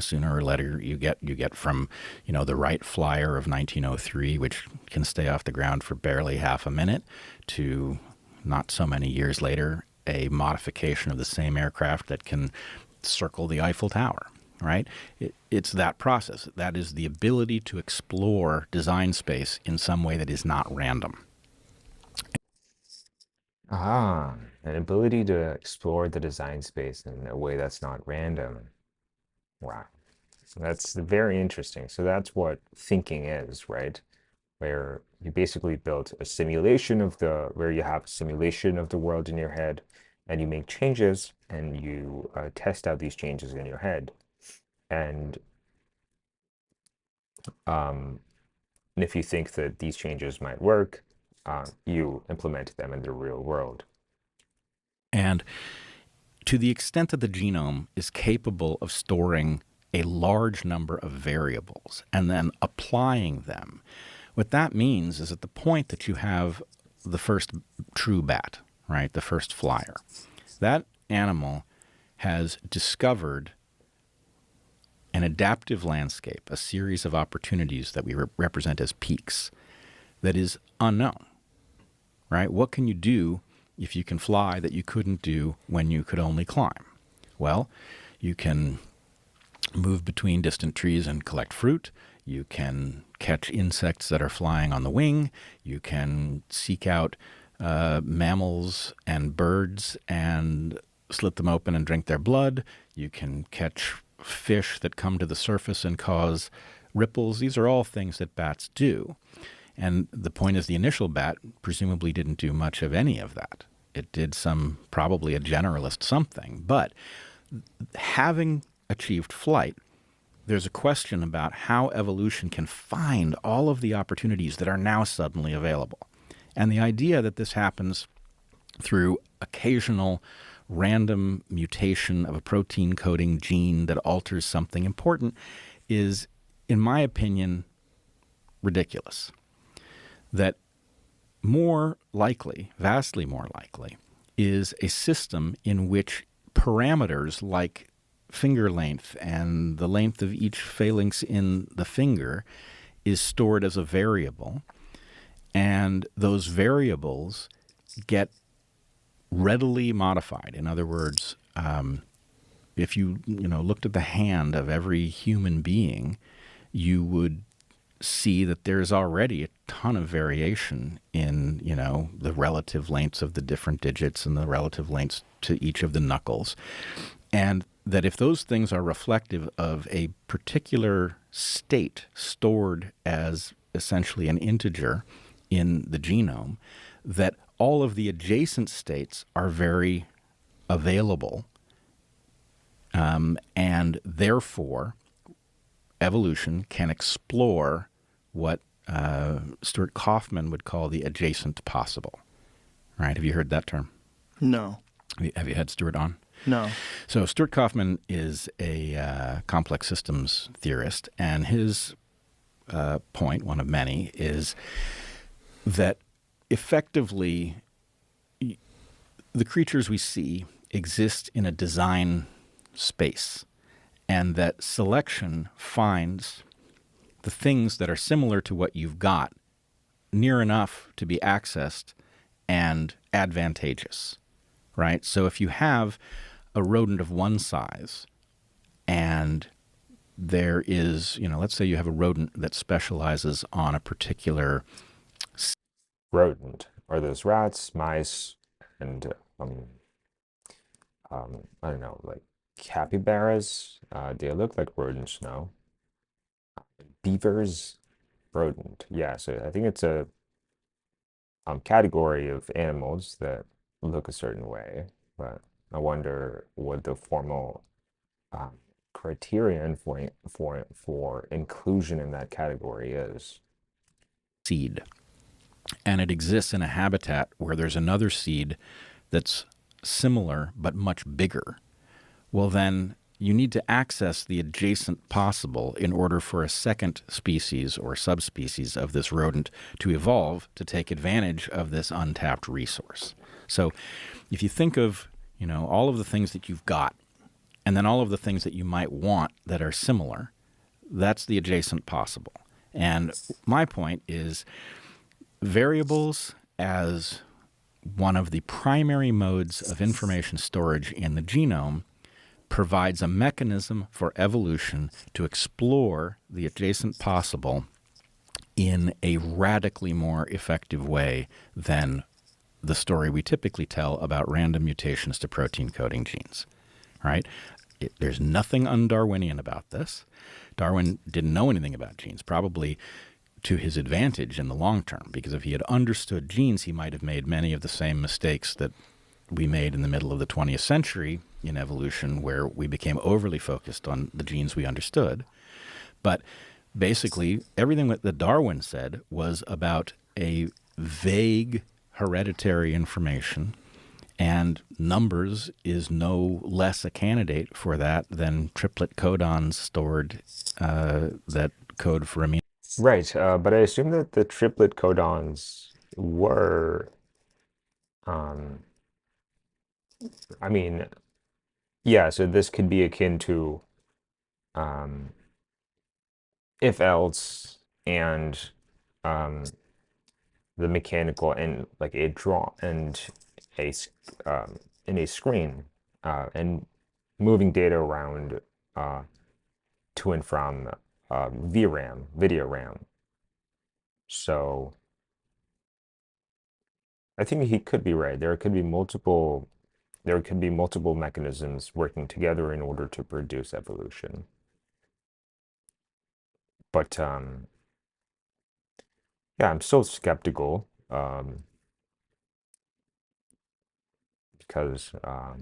sooner or later you get from the Wright Flyer of 1903, which can stay off the ground for barely half a minute, to not so many years later a modification of the same aircraft that can circle the Eiffel Tower. Right? It's that process. That is the ability to explore design space in some way that is not random. Ah, an ability to explore the design space in a way that's not random. Wow. That's very interesting. So that's what thinking is, right? Where you basically build a simulation where you have a simulation of the world in your head, and you make changes, and you test out these changes in your head. And um, if you think that these changes might work, you implement them in the real world. And to the extent that the genome is capable of storing a large number of variables and then applying them, what that means is at the point that you have the first true bat, right, the first flyer, that animal has discovered an adaptive landscape, a series of opportunities that we represent as peaks that is unknown, right? What can you do if you can fly that you couldn't do when you could only climb? Well, you can move between distant trees and collect fruit. You can catch insects that are flying on the wing. You can seek out mammals and birds and slit them open and drink their blood. You can catch fish that come to the surface and cause ripples. These are all things that bats do. And the point is the initial bat presumably didn't do much of any of that. It did probably a generalist something. But having achieved flight, there's a question about how evolution can find all of the opportunities that are now suddenly available. And the idea that this happens through occasional random mutation of a protein coding gene that alters something important is, in my opinion, ridiculous. That more likely, vastly more likely, is a system in which parameters like finger length and the length of each phalanx in the finger is stored as a variable, and those variables get readily modified. In other words, if you looked at the hand of every human being, you would see that there's already a ton of variation in the relative lengths of the different digits and the relative lengths to each of the knuckles, and that if those things are reflective of a particular state stored as essentially an integer in the genome, that all of the adjacent states are very available, and therefore evolution can explore what Stuart Kauffman would call the adjacent possible. Right? Have you heard that term? No. Have you had Stuart on? No. So Stuart Kauffman is a complex systems theorist, and his point, one of many, is that effectively the creatures we see exist in a design space, and that selection finds the things that are similar to what you've got near enough to be accessed and advantageous, right? So if you have a rodent of one size and there is, let's say you have a rodent that specializes on a particular Rodent. Are those rats, mice, and I don't know, like capybaras? They look like rodents, no? Beavers, rodent. Yeah, so I think it's a category of animals that look a certain way, but I wonder what the formal um, criterion for inclusion in that category is. seed, and it exists in a habitat where there's another seed that's similar but much bigger, well then you need to access the adjacent possible in order for a second species or subspecies of this rodent to evolve to take advantage of this untapped resource. So if you think of, all of the things that you've got and then all of the things that you might want that are similar, that's the adjacent possible. And my point is variables as one of the primary modes of information storage in the genome provides a mechanism for evolution to explore the adjacent possible in a radically more effective way than the story we typically tell about random mutations to protein coding genes, right? There's nothing un-Darwinian about this. Darwin didn't know anything about genes, probably to his advantage in the long term, because if he had understood genes, he might have made many of the same mistakes that we made in the middle of the 20th century in evolution, where we became overly focused on the genes we understood. But basically, everything that Darwin said was about a vague hereditary information, and numbers is no less a candidate for that than triplet codons stored that code for amino. Right, but I assume that the triplet codons were, um, I mean, yeah, so this could be akin to um, if else, and um, the mechanical and like a draw and a in a screen and moving data around uh, to and from VRAM, video RAM. So I think he could be right. There could be multiple mechanisms working together in order to produce evolution. But yeah, I'm still skeptical because I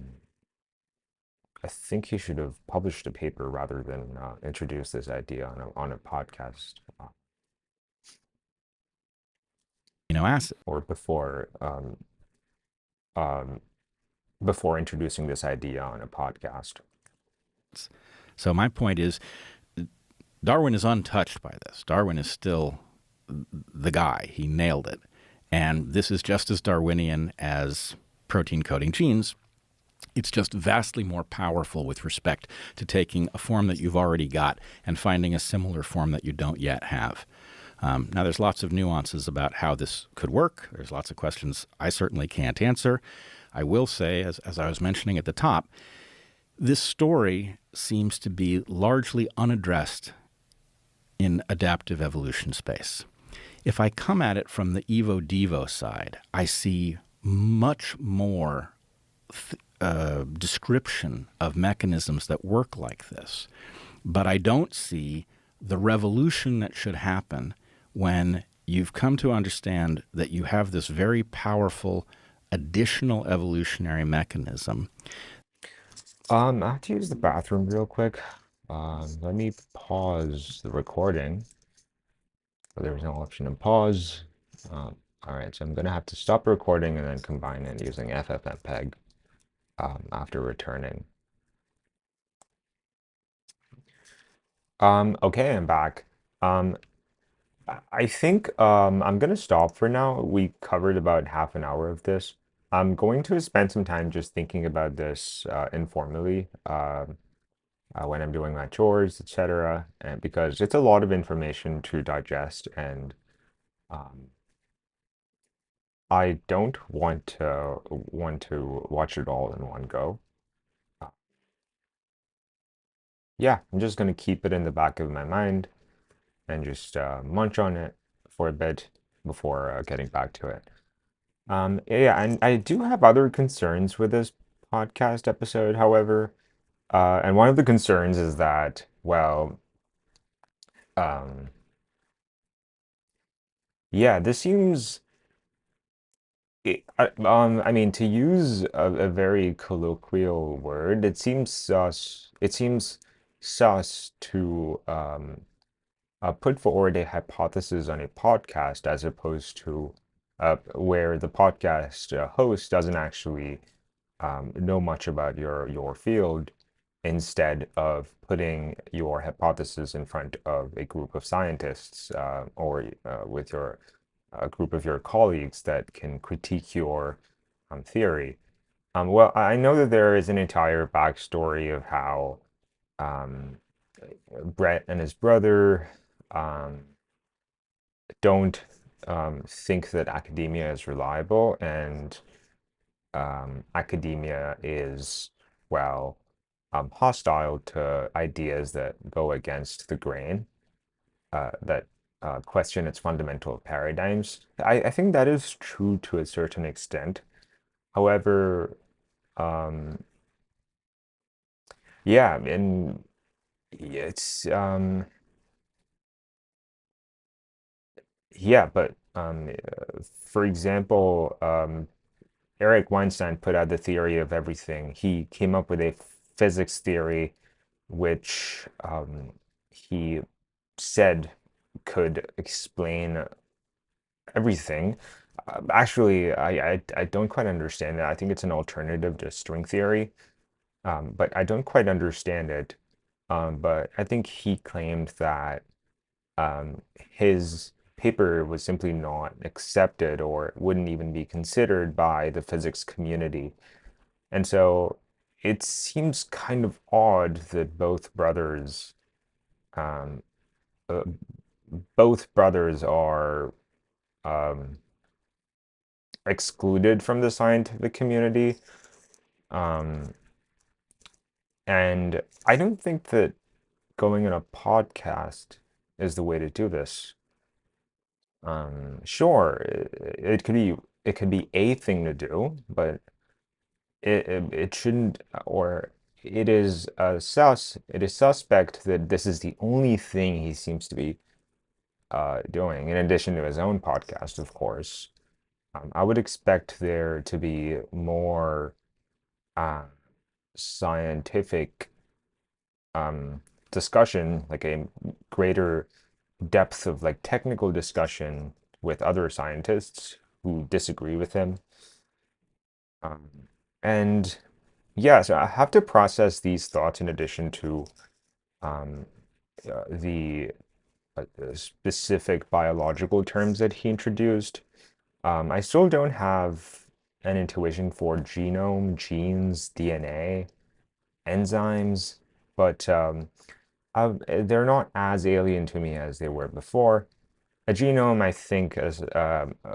think he should have published a paper rather than introduce this idea on a podcast Acid. or um, before introducing this idea on a podcast. So my point is, Darwin is untouched by this. Darwin is still the guy. He nailed it. And this is just as Darwinian as protein coding genes. It's just vastly more powerful with respect to taking a form that you've already got and finding a similar form that you don't yet have. Now, there's lots of nuances about how this could work. There's lots of questions I certainly can't answer. I will say, as I was mentioning at the top, this story seems to be largely unaddressed in adaptive evolution space. If I come at it from the Evo-Devo side, I see much more description of mechanisms that work like this. But I don't see the revolution that should happen when you've come to understand that you have this very powerful additional evolutionary mechanism. I have to use the bathroom real quick. Let me pause the recording. There's no option to pause. All right, so I'm gonna have to stop recording and then combine it using FFmpeg after returning. Okay, I'm back. I think I'm gonna stop for now. We covered about half an hour of this. I'm going to spend some time just thinking about this informally when I'm doing my chores, etc. And because it's a lot of information to digest, and um, I don't want to watch it all in one go. Uh, yeah, I'm just gonna keep it in the back of my mind and just munch on it for a bit before getting back to it. Yeah, and I do have other concerns with this podcast episode, however. And one of the concerns is that, well, um, yeah, this seems, I mean, to use a very colloquial word, it seems sus. It seems sus to put forward a hypothesis on a podcast as opposed to where the podcast host doesn't actually know much about your field, instead of putting your hypothesis in front of a group of scientists or with your a group of your colleagues that can critique your theory. Well, I know that there is an entire backstory of how um, Bret and his brother um, don't think that academia is reliable, and academia is, well, hostile to ideas that go against the grain, that question its fundamental paradigms. I think that is true to a certain extent. However, um, yeah, and it's yeah, but for example, Eric Weinstein put out the theory of everything. He came up with a physics theory which he said could explain everything. Actually, I don't quite understand it. I think it's an alternative to string theory, but I don't quite understand it. But I think he claimed that his paper was simply not accepted or wouldn't even be considered by the physics community. And so it seems kind of odd that both brothers Um, uh, Both brothers are um, excluded from the scientific community. Um, and I don't think that going on a podcast is the way to do this. Sure, it could be a thing to do, but it shouldn't, or it is suspect that this is the only thing he seems to be doing, in addition to his own podcast, of course. I would expect there to be more uh, scientific discussion, like a greater depth of like technical discussion with other scientists who disagree with him. Um, and yeah, so I have to process these thoughts in addition to um, the specific biological terms that he introduced. I still don't have an intuition for genome, genes, DNA, enzymes, but they're not as alien to me as they were before. A genome, I think, as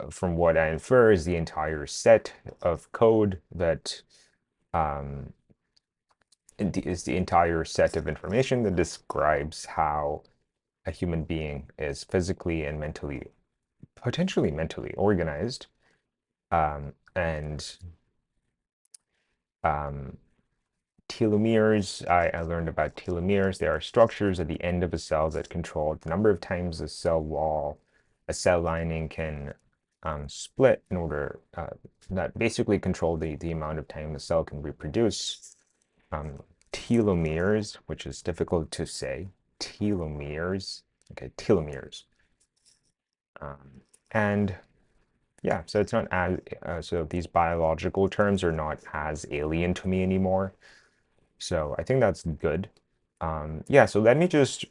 from what I infer, is the entire set of code that um, is the entire set of information that describes how a human being is physically and mentally, potentially mentally organized. And um, telomeres, I learned about telomeres. They are structures at the end of a cell that control the number of times a cell wall, a cell lining can split in order that basically control the amount of time the cell can reproduce. Um, Telomeres, which is difficult to say, telomeres, okay, telomeres. And yeah, so it's not as, so these biological terms are not as alien to me anymore. So I think that's good. Yeah, so let me just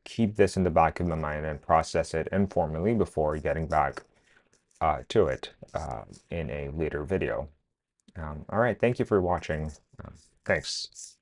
keep this in the back of my mind and process it informally before getting back to it in a later video. All right, thank you for watching. Thanks.